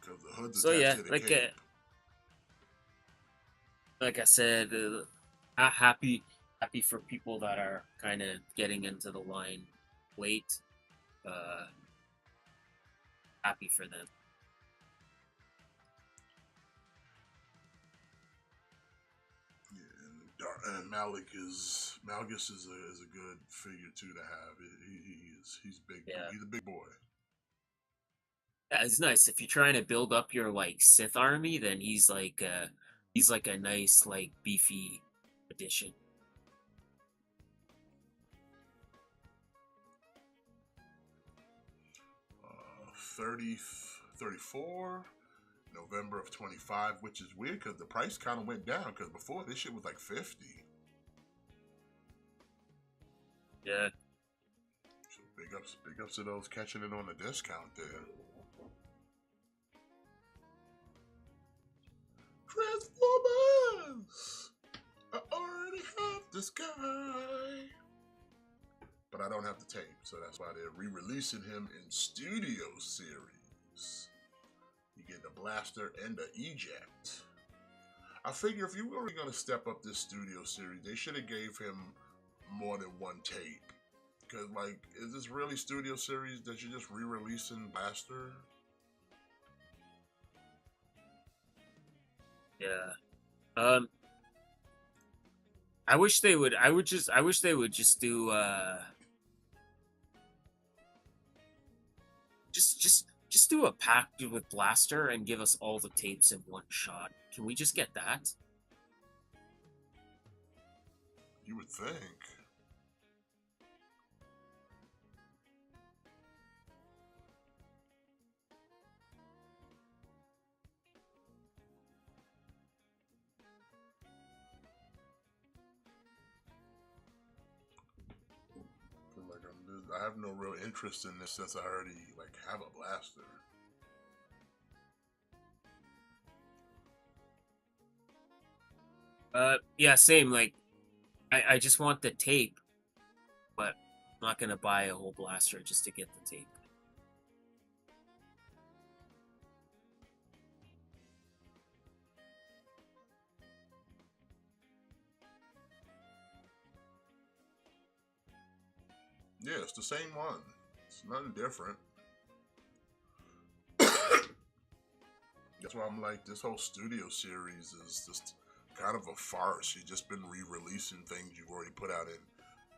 because the hood's So attached yeah, to the cape. like I said, happy for people that are kind of getting into the line late. Uh, Happy for them. Yeah, and Malgus is a good figure too to have. He's big. Yeah. He's a big boy. Yeah, it's nice. If you're trying to build up your like Sith army, then he's like a nice like beefy addition. 30, 34, November of 25, which is weird because the price kind of went down because before this shit was like 50. Yeah. So big ups to those catching it on a discount there. Transformers! I already have this guy. But I don't have the tape, so that's why they're re-releasing him in Studio Series. You get the blaster and the eject. I figure if you were really gonna step up this Studio Series, they should have gave him more than one tape. Cause like, is this really Studio Series that you're just re-releasing blaster? Yeah. I wish they would. I wish they would just do. Just do a pack with Blaster and give us all the tapes in one shot. Can we just get that? You would think. I have no real interest in this since I already like have a blaster. Yeah, same. Like, I just want the tape, but I'm not gonna buy a whole blaster just to get the tape. Yeah, it's the same one. It's nothing different. That's why I'm like, this whole Studio Series is just kind of a farce. You've just been re-releasing things you've already put out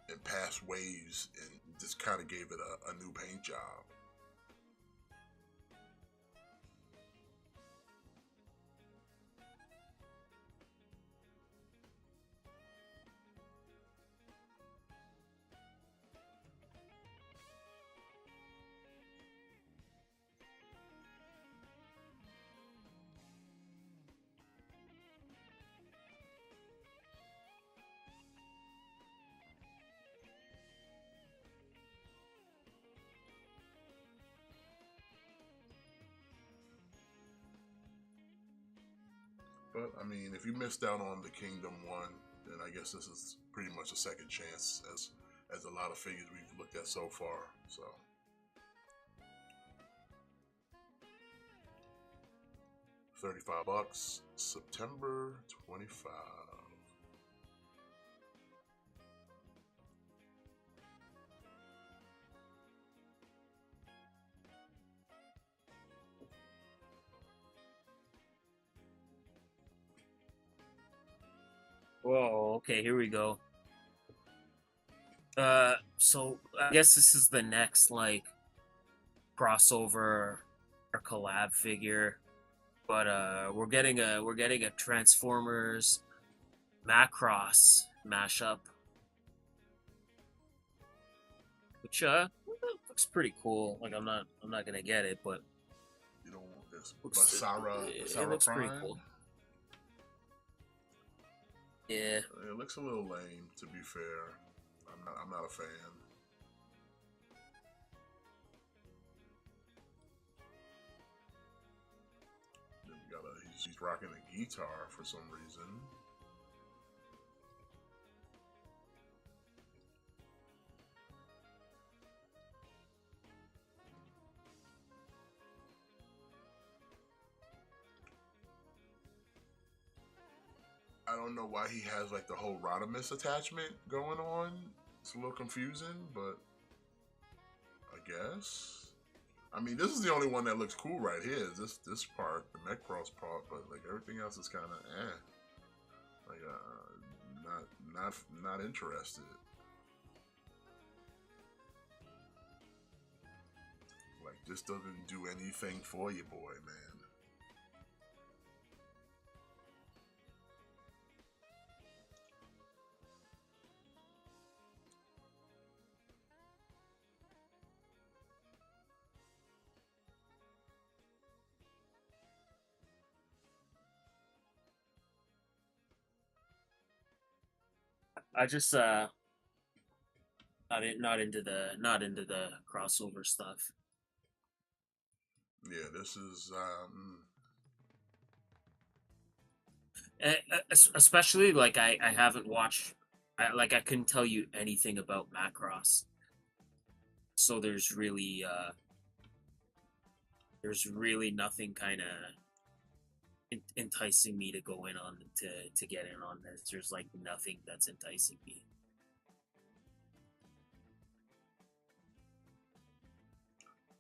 in past waves and just kind of gave it a new paint job. But I mean, if you missed out on the Kingdom one, then I guess this is pretty much a second chance as a lot of figures we've looked at so far. So $35, September 25. Whoa, okay, here we go. So I guess this is the next like crossover or collab figure, but we're getting a Transformers Macross mashup, which looks pretty cool. Like I'm not gonna get it, but You know, this looks, it Basara looks pretty Prime. cool. Yeah. It looks a little lame, to be fair. I'm not a fan. Then we got he's rocking a guitar for some reason. I don't know why he has like the whole Rodimus attachment going on. It's a little confusing, but I guess. I mean, this is the only one that looks cool right here. This part, the Metcross part, but like everything else is kind of like not interested. Like this doesn't do anything for you, boy, man. I just not into the crossover stuff. Yeah, this is Especially like I haven't watched. I couldn't tell you anything about Macross, so there's really nothing kind of enticing me to go in on to get in on this. There's like nothing that's enticing me.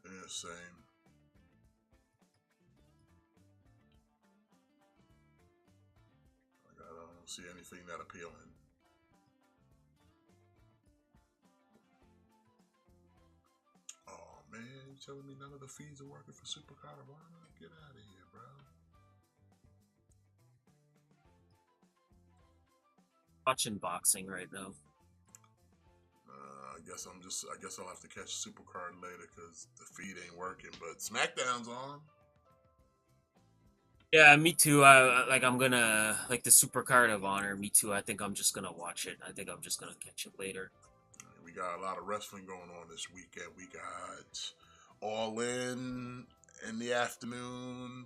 yeah, same. Like, I don't see anything that appealing. Oh man, you telling me none of the feeds are working for Super Caravana? Get out of here, bro. Watching boxing right now. I guess I'll have to catch Supercard later because the feed ain't working. But SmackDown's on. Yeah, me too. I'm gonna like the Super Card of Honor. Me too. I think I'm just gonna watch it. I think I'm just gonna catch it later. We got a lot of wrestling going on this weekend. We got All in the afternoon.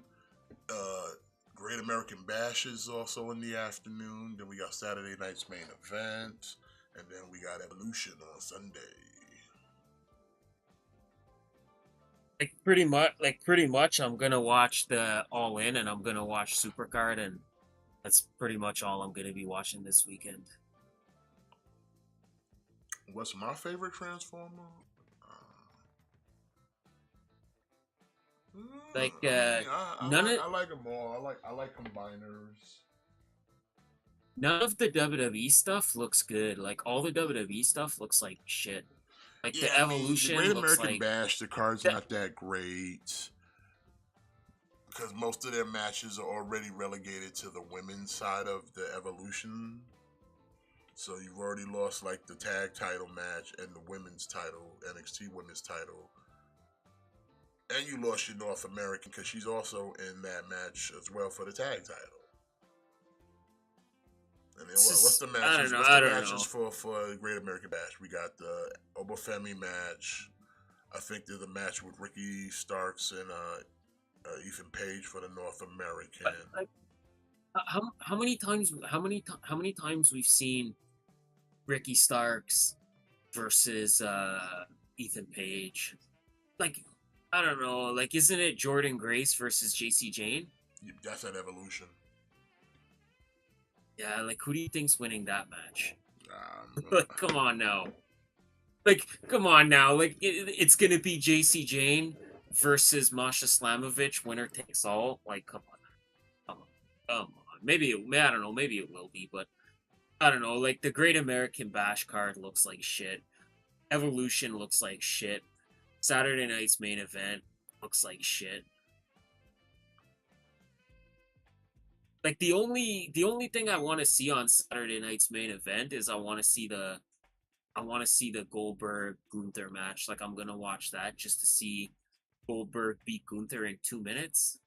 Great American Bash is also in the afternoon. Then we got Saturday night's main event. And then we got Evolution on Sunday. Pretty much, I'm gonna watch the All In, and I'm gonna watch Supercard, and that's pretty much all I'm gonna be watching this weekend. What's my favorite Transformer? Like, I mean, none of I like them all. I like combiners. none of the WWE stuff looks good. Like all the WWE stuff looks like shit. Like Yeah, the I mean, the Evolution Great looks American like Bash, the card's that, not that great because most of their matches are already relegated to the women's side of the Evolution. So you've already lost like the tag title match and the women's title, NXT women's title. And you lost your North American because she's also in that match as well for the tag title. And then what's the matches? I don't know. What's I the don't matches know. for Great American Bash? We got the Obafemi match. I think there's a match with Ricky Starks and Ethan Page for the North American. Like, how many times we've seen Ricky Starks versus Ethan Page? Like, I don't know. Like, isn't it Jordan Grace versus JC Jane? That's at Evolution. Yeah, like who do you think's winning that match? Um, Like, come on now. Like, come on now. Like, it's gonna be JC Jane versus Masha Slamovich, winner takes all. Like, come on, come on. Maybe I don't know. Maybe it will be, but I don't know, like the Great American Bash card looks like shit. Evolution looks like shit. Saturday night's main event looks like shit. Like the only thing I want to see on Saturday night's main event is I want to see the Goldberg Gunther match. Like I'm gonna watch that just to see Goldberg beat Gunther in 2 minutes.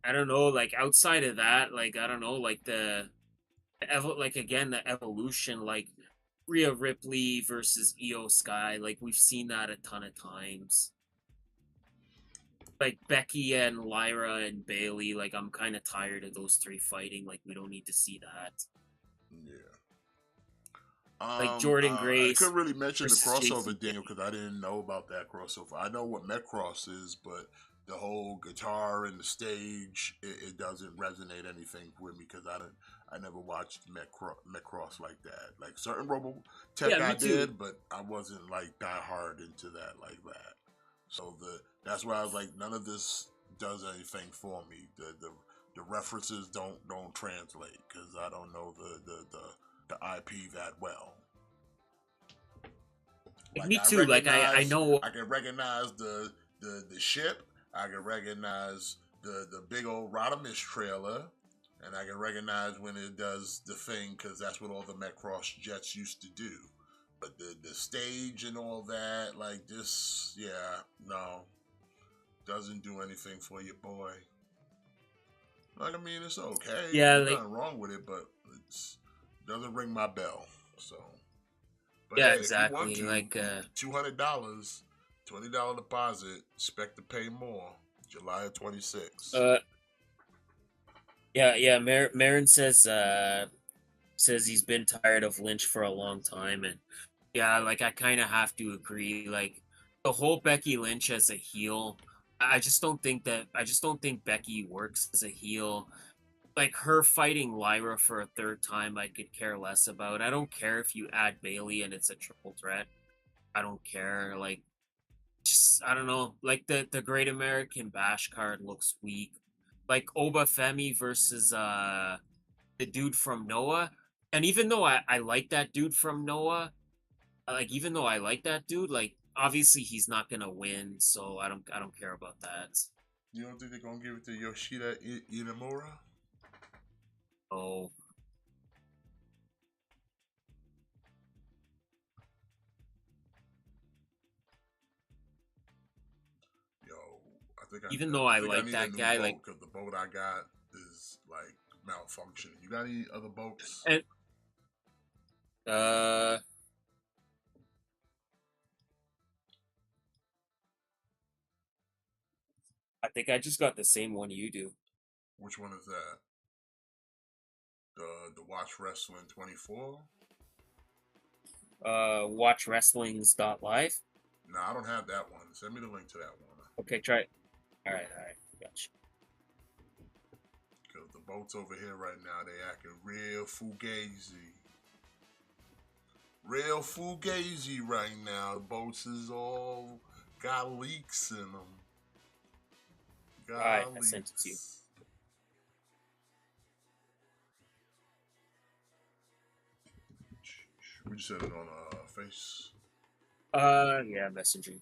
I don't know, like outside of that, like I don't know, like like again the evolution, like Rhea Ripley versus Io Sky, like we've seen that a ton of times. Like Becky and Lyra and Bailey, like I'm kind of tired of those three fighting. Like we don't need to see that. Yeah. Like Jordan I Grace couldn't really mention the versus crossover, JC. Daniel, because I didn't know about that crossover. I know what Metcross is, but the whole guitar and the stage, it doesn't resonate anything with me because I never watched Metcross like that. Like certain Robotech Yeah, I me too. did, but I wasn't like die hard into that like that. So that's why I was like, none of this does anything for me. The references don't translate because I don't know the IP that well. Like Like me too. Like I know. I can recognize the ship. I can recognize the big old Rodimus trailer, and I can recognize when it does the thing because that's what all the Metcross jets used to do. But the stage and all that, like this, yeah, no, doesn't do anything for your boy. Like I mean, it's okay. Yeah, There's like nothing wrong with it, but it's doesn't ring my bell. So. But yeah, hey, if you want exactly. to, Like $200, $20 deposit, expect to pay more. July 26th. uh yeah. Marin says he's been tired of Lynch for a long time, and yeah, like I kind of have to agree. Like the whole Becky Lynch as a heel, I just don't think Becky works as a heel. Like her fighting Lyra for a third time, I could care less about. I don't care if you add Bailey and it's a triple threat. I don't care. Like just I don't know. Like the Great American Bash card looks weak. Like Obafemi versus the dude from Noah. And even though I like that dude from Noah, like even though I like that dude, like obviously he's not gonna win, so I don't care about that. You don't think they're going to give it to Yoshida Inamura? Oh Yo, even though I I think I like need a that new guy, like boat because the boat I got is like malfunctioning. You got any other boats? and uh I think I just got the same one you do. Which one is that? The Watch Wrestling 24? Watch wrestling's dot live. No, I don't have that one. Send me the link to that one. Okay, try it. All right, gotcha. Because the boats over here right now, they acting real fugazi. Real fugazi right now. The boats is all got leaks in them. All right, Got I sent it to you. leaks. We just said it on face. Yeah, messaging.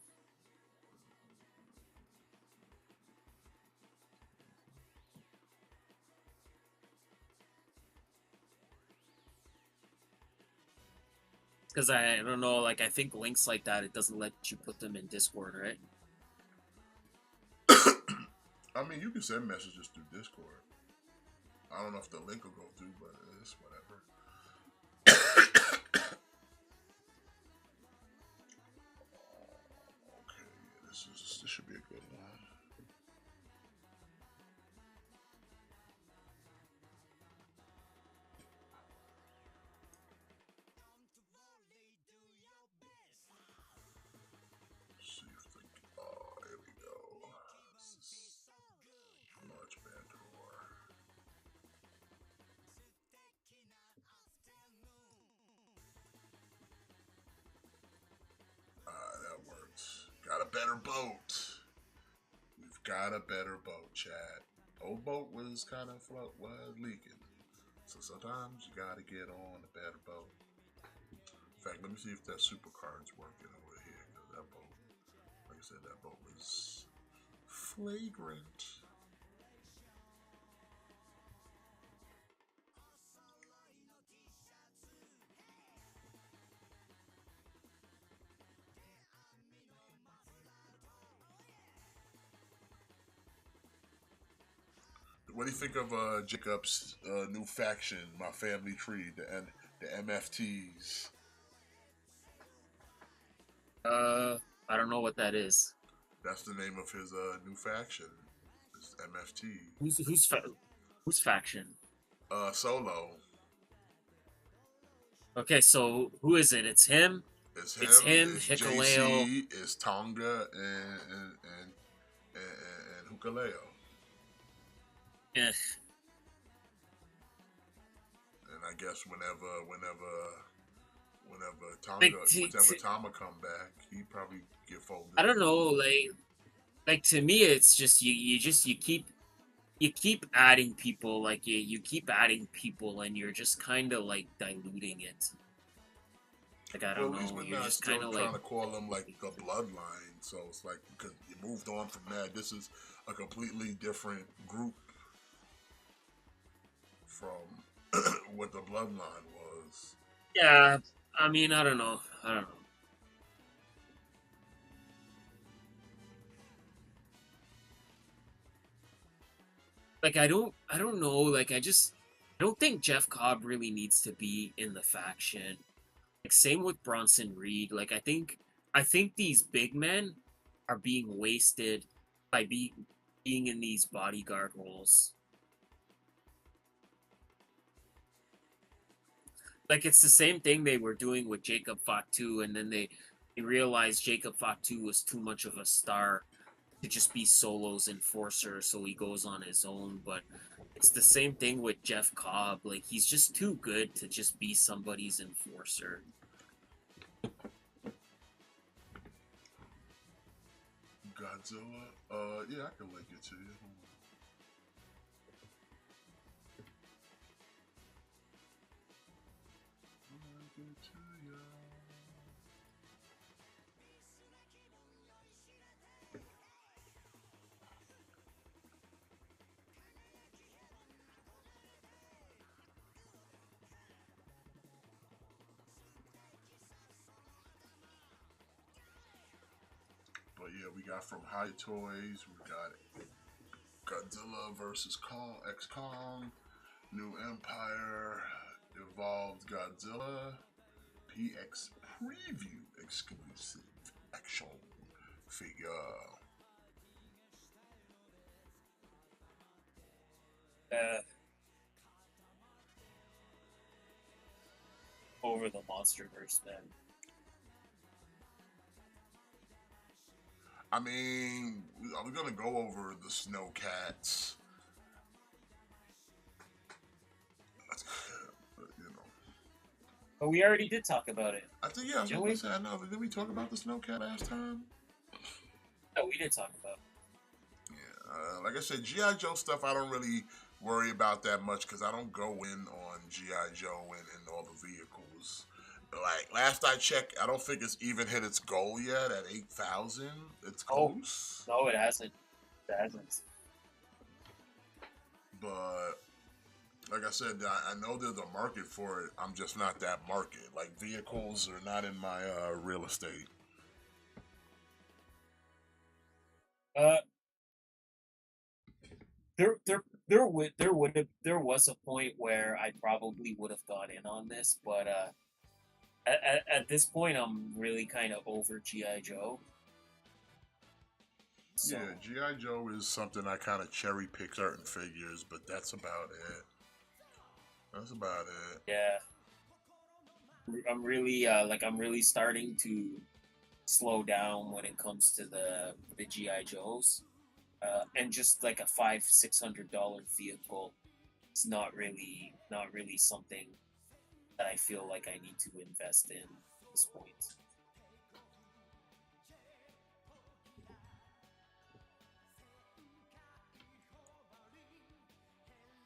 Because I don't know, like I think links like that it doesn't let you put them in Discord, right? I mean, you can send messages through Discord. I don't know if the link will go through, but it's whatever. Okay, yeah, this should be a good one. See if they. Oh, here we go. This is Large Band Tour. That works. Got a better boat. We've got a better boat, Chad. Old boat was kind of was leaking. So sometimes you gotta get on a better boat. In fact, let me see if that supercard's working over here. 'Cause that boat, like I said, that boat was flagrant. What do you think of Jacob's new faction, My Family Tree, the MFTs? I don't know what that is. That's the name of his new faction. It's MFT. Who's faction? Solo. Okay, so who is it? It's him. It's It's him. him. It's Hikaleo. JC. It's Tonga and Hukaleo. Eh. And I guess whenever Like, Tama come back, he probably get folded. I don't know. Like to me, it's just you keep adding people. Like you keep adding people, and you're just kind of like diluting it. Like I don't Well, at least know. we're You're not just still kind of trying like to call them like the bloodline. So it's like because you moved on from that. This is a completely different group from what the bloodline was. yeah. I mean, I don't know. I don't know. Like I don't know. Like I don't think Jeff Cobb really needs to be in the faction. Like same with Bronson Reed. Like I think these big men are being wasted by being in these bodyguard roles. Like it's the same thing they were doing with Jacob Fatu, and then they realized Jacob Fatu was too much of a star to just be Solo's enforcer, so he goes on his own. But it's the same thing with Jeff Cobb. Like he's just too good to just be somebody's enforcer. Godzilla. Yeah, I can link it to you. Link it to you. But yeah, we got from High Toys, we got Godzilla versus Kong, X Kong, New Empire, Evolved Godzilla, PX Preview exclusive action figure. Over the MonsterVerse, man. I mean, are we gonna go over the Snow Cats? You know, But we already did talk about it. I think yeah. I was Didn't gonna we? say I know. Did we talk about the Snow Cat last time? No, we did talk about it. Yeah, like I said, GI Joe stuff I don't really worry about that much because I don't go in on GI Joe and all the vehicles. Like last I checked, I don't think it's even hit its goal yet at 8,000. It's Oh. close, No, it hasn't. It hasn't. but like I said, I know there's a market for it. I'm just not that market. Like vehicles are not in my real estate. Uh, there was a point where I probably would have got in on this, but at this point I'm really kind of over GI Joe. So, Yeah, GI Joe is something I kind of cherry pick certain figures, but that's about it. That's about it. yeah, I'm really I'm really starting to slow down when it comes to the GI Joes, and just like a $500-600 vehicle, it's not really something that I feel like I need to invest in at this point.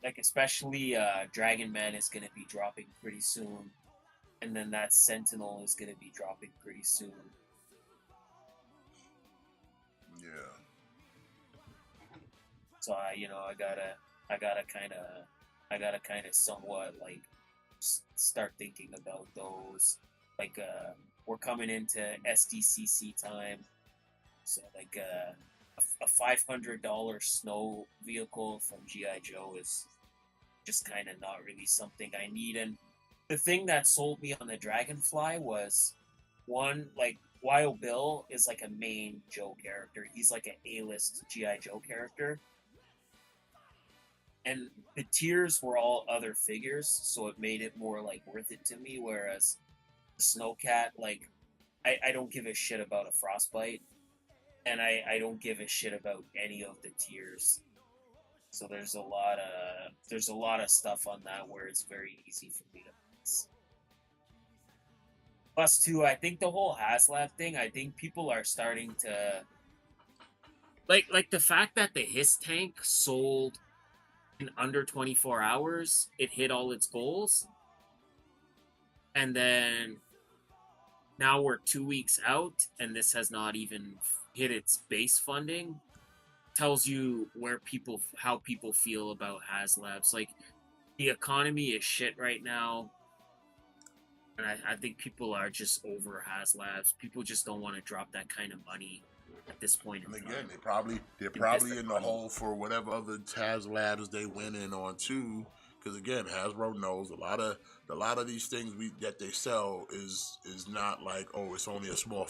like especially Dragon Man is gonna be dropping pretty soon, and then that Sentinel is gonna be dropping pretty soon. Yeah. So I gotta kind of somewhat like start thinking about those. Like we're coming into SDCC time, so like a $500 snow vehicle from GI Joe is just kind of not really something I need. And the thing that sold me on the Dragonfly was one, like Wild Bill is like a main Joe character. He's like an A-list GI Joe character, and the tiers were all other figures, so it made it more like worth it to me. Whereas the Snowcat, like I don't give a shit about a Frostbite, and I don't give a shit about any of the tiers. So there's a lot of stuff on that where it's very easy for me to miss. Plus, too, I think the whole HasLab thing. I think people are starting to like the fact that the Hiss tank sold in under 24 hours. It hit all its goals, and then now we're 2 weeks out, and this has not even hit its base funding. Tells you how people feel about HasLabs. Like the economy is shit right now, and I think people are just over HasLabs. People just don't want to drop that kind of money at this point in And time. again, they're probably in the hole for whatever other HasLabs they went in on too. Because again, Hasbro knows a lot of these things that they sell is not like, oh, it's only a small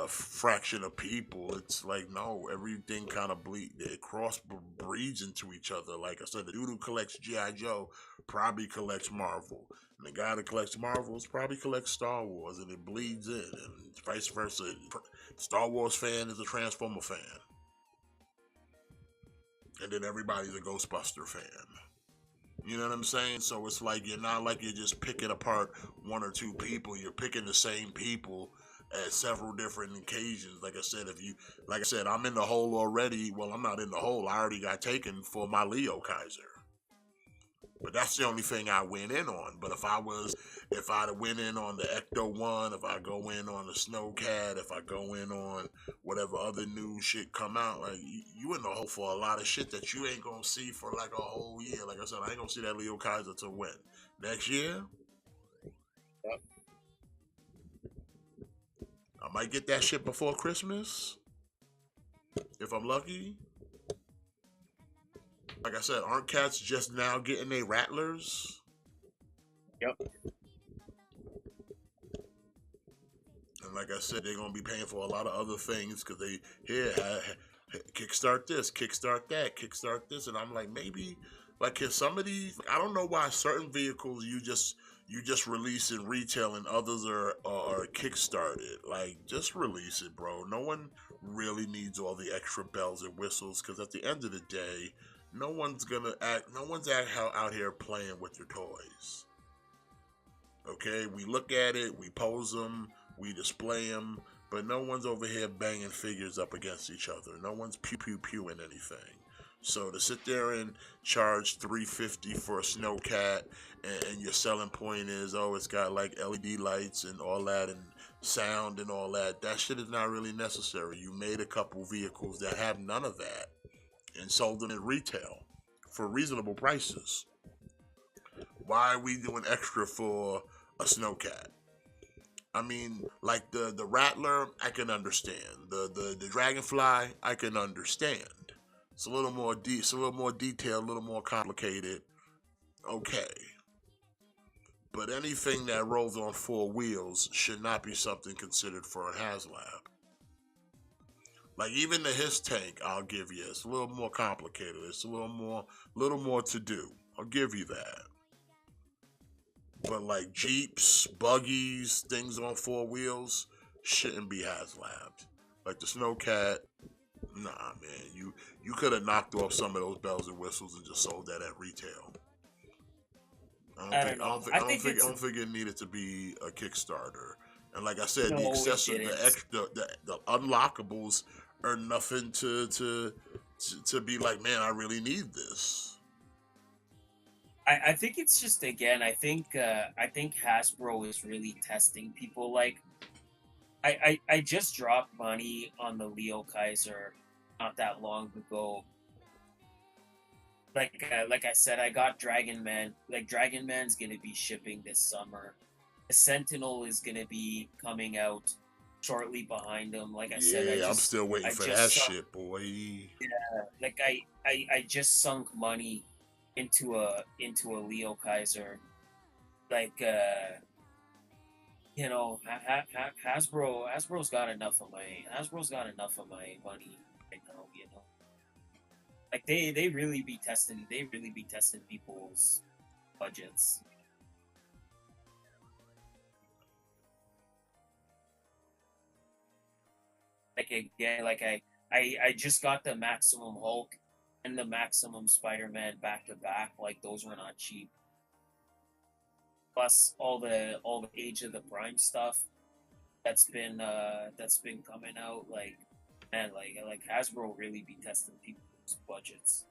fraction of people. It's like, no, everything kind of it cross breeds into each other. Like I said, the dude who collects GI Joe probably collects Marvel, and the guy that collects Marvels probably collects Star Wars, and it bleeds in, and vice versa. Star Wars fan is a Transformer fan, and then everybody's a Ghostbuster fan. You know what I'm saying? So it's like you're not like you're just picking apart one or two people. You're picking the same people at several different occasions. Like I said, I'm in the hole already. Well, I'm not in the hole. I already got taken for my Leo Kaiser. But that's the only thing I went in on. But if I'd went in on the Ecto 1, if I go in on the Snowcat, if I go in on whatever other new shit come out, like you in the hole for a lot of shit that you ain't gonna see for like a whole year. Like I said, I ain't gonna see that Leo Kaiser till when? Next year? Yep. I might get that shit before Christmas. If I'm lucky. Like I said, aren't cats just now getting their Rattlers? Yep. And like I said, they're gonna be paying for a lot of other things because they kickstart this, kickstart that, kickstart this, and I'm like, maybe like can some of these? I don't know why certain vehicles you just release in retail and others are kickstarted. Like just release it, bro. No one really needs all the extra bells and whistles because at the end of the day, no one's out here playing with your toys. Okay, we look at it, we pose them, we display them, but no one's over here banging figures up against each other. No one's pew-pew-pewing anything. So to sit there and charge $350 for a Snowcat, and your selling point is, oh, it's got like LED lights and all that, and sound and all that, that shit is not really necessary. You made a couple vehicles that have none of that, and sold them in retail for reasonable prices. Why are we doing extra for a Snowcat? I mean, like the Rattler, I can understand. The Dragonfly, I can understand. It's a little more detailed, a little more complicated. Okay. But anything that rolls on four wheels should not be something considered for a HasLab. Like even the Hiss tank, I'll give you. It's a little more complicated. It's a little more to do. I'll give you that. But like Jeeps, buggies, things on four wheels shouldn't be HasLabs. Like the Snowcat, nah, man. You could have knocked off some of those bells and whistles and just sold that at retail. I don't think it needed to be a Kickstarter. And like I said, the accessories, the unlockables are nothing to be like, man, I really need this. I think it's just again. I think Hasbro is really testing people. Like I just dropped money on the Leo Kaiser not that long ago. Like I said, I got Dragon Man. Like Dragon Man's gonna be shipping this summer. The Sentinel is gonna be coming out shortly behind him. Like I said, Yeah, I'm still waiting I for just that sunk, shit, boy. like I just sunk money into a Leo Kaiser. Like Hasbro's got enough of my money right now. Like they really be testing people's budgets. Like again, I just got the Maximum Hulk and the Maximum Spider-Man back to back. Like those were not cheap. Plus all the Age of the Prime stuff that's been coming out. Like man, like Hasbro really be testing people's budgets.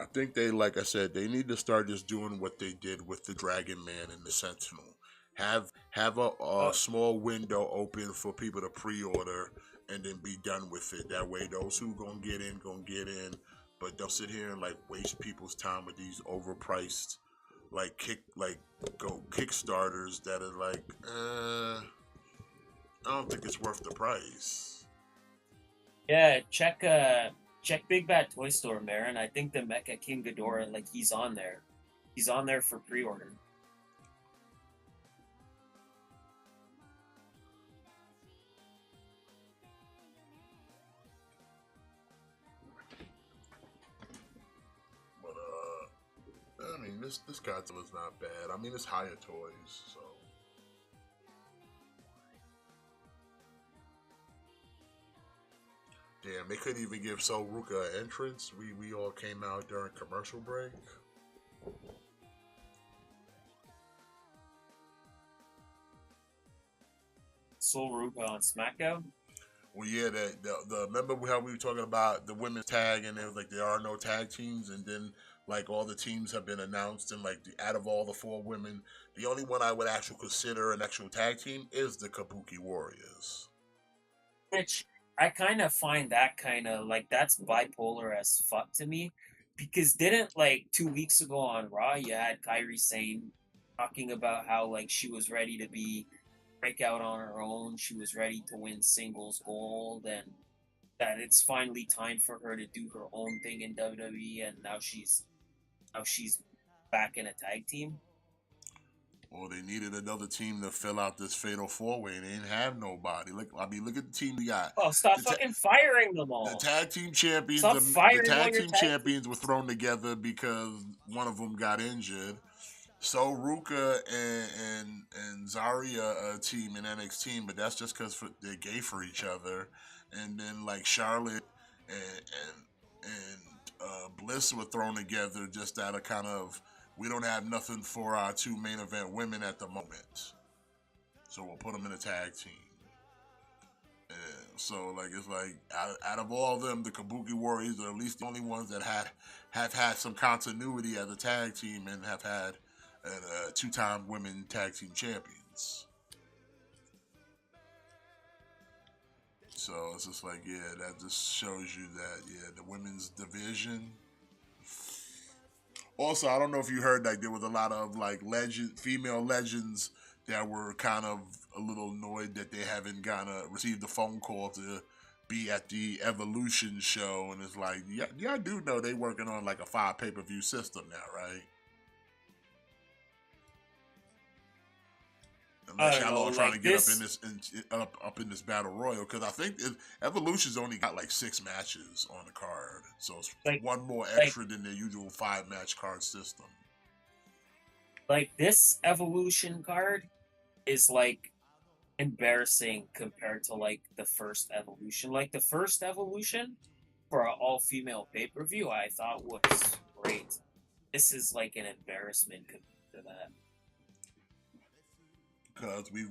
I think they, like I said, they need to start just doing what they did with the Dragon Man and the Sentinel. Have a Oh, small window open for people to pre-order, and then be done with it. That way, those who gonna get in, but don't sit here and like waste people's time with these overpriced like go Kickstarters that are like, I don't think it's worth the price. yeah, check Big Bad Toy Store, Marin. I think the Mecha King Ghidorah, like he's on there. He's on there for pre-order. But I mean, this Godzilla's not bad. I mean, it's higher toys, so. Damn, they couldn't even give Sol Ruka an entrance. We all came out during commercial break. Soul Ruka on SmackDown. Well, yeah, the remember how we were talking about the women's tag, and it was like there are no tag teams, and then like all the teams have been announced, and like out of all the four women, the only one I would actually consider an actual tag team is the Kabuki Warriors. Which I kind of find that kind of like that's bipolar as fuck to me, because didn't like 2 weeks ago on Raw you had Kyrie Sane talking about how like she was ready to be break out on her own, she was ready to win singles gold, and that it's finally time for her to do her own thing in WWE, and now she's back in a tag team. Well, they needed another team to fill out this fatal four way. They didn't have nobody. Look, I mean, look at the team we got. Oh, stop The, ta- fucking firing them the all! tag team champions. Stop The firing all tag your team tag. champions were thrown together because one of them got injured. So Ruka and Zarya team in NXT, but that's just because they're gay for each other. And then like Charlotte and Bliss were thrown together just out of kind of, we don't have nothing for our two main event women at the moment, so we'll put them in a tag team. And so like it's like out of all of them, the Kabuki Warriors are at least the only ones that have had some continuity as a tag team and have had two-time women tag team champions. So it's just like, yeah, that just shows you that, yeah, the women's division. Also, I don't know if you heard, like there was a lot of like female legends that were kind of a little annoyed that they haven't received a phone call to be at the Evolution show, and it's like, yeah, I do know they working on like a 5 pay-per-view system now, right? I Unless don't y'all know, all trying to like get up in this. this up in this battle royal, because I think Evolution's only got like 6 matches on the card, so it's Like one more like extra than their usual 5 match card system. like this evolution card is like embarrassing compared to like the first evolution. Like the first evolution for an all female pay per view, I thought was great. This is like an embarrassment compared to that. Because we've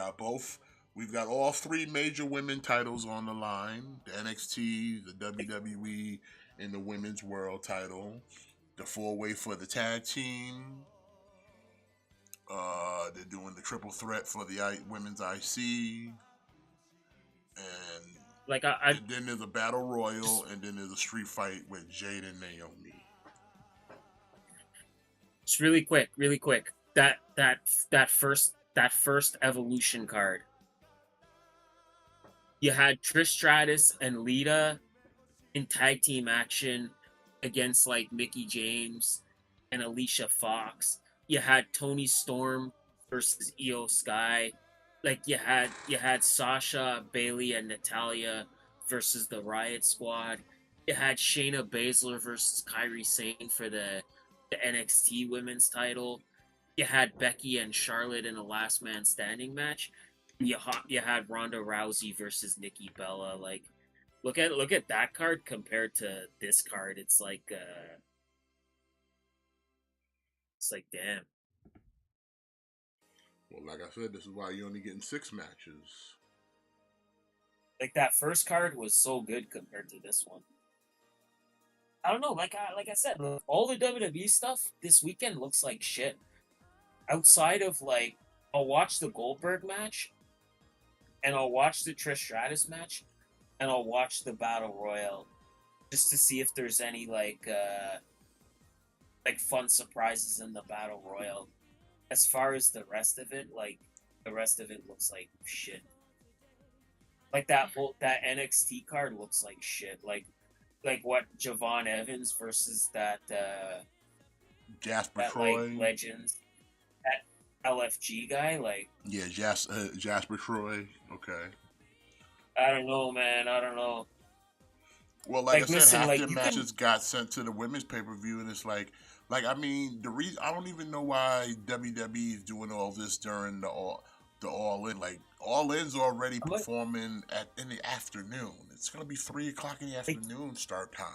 got all 3 major women titles on the line: the NXT, the WWE, and the Women's World title. the 4-way for the tag team. They're doing the triple threat for the women's IC, and Like and then there's a battle royal, and then there's a street fight with Jade and Naomi. just really quick. That first Evolution card. You had Trish Stratus and Lita in tag team action against like Mickey James and Alicia Fox. You had Tony Storm versus Io Sky. Like you had Sasha, Bailey, and Natalia versus the Riot Squad. You had Shayna Baszler versus Kairi Sane for the NXT Women's Title. You had Becky and Charlotte in a Last Man Standing match. You had Ronda Rousey versus Nikki Bella. Like, look at that card compared to this card. It's like damn. Well, like I said, this is why you're only getting 6 matches. Like that first card was so good compared to this one. I don't know. Like I said, all the WWE stuff this weekend looks like shit. Outside of like, I'll watch the Goldberg match, and I'll watch the Trish Stratus match, and I'll watch the Battle Royal, just to see if there's any like fun surprises in the Battle Royal. As far as the rest of it, like the rest of it looks like shit. Like that NXT card looks like shit. Like what Javon Evans versus that Jasper that Troy, like Legends, that LFG guy. Like, yeah, Jasper Troy. Okay. I don't know, man. I don't know. Well, like I said, Listen, half like their you matches got sent to the women's pay-per-view, and it's like I mean, the reason I don't even know why WWE is doing all this during the All In. Like, All In's already performing in the afternoon. It's gonna be 3 o'clock in the afternoon start time.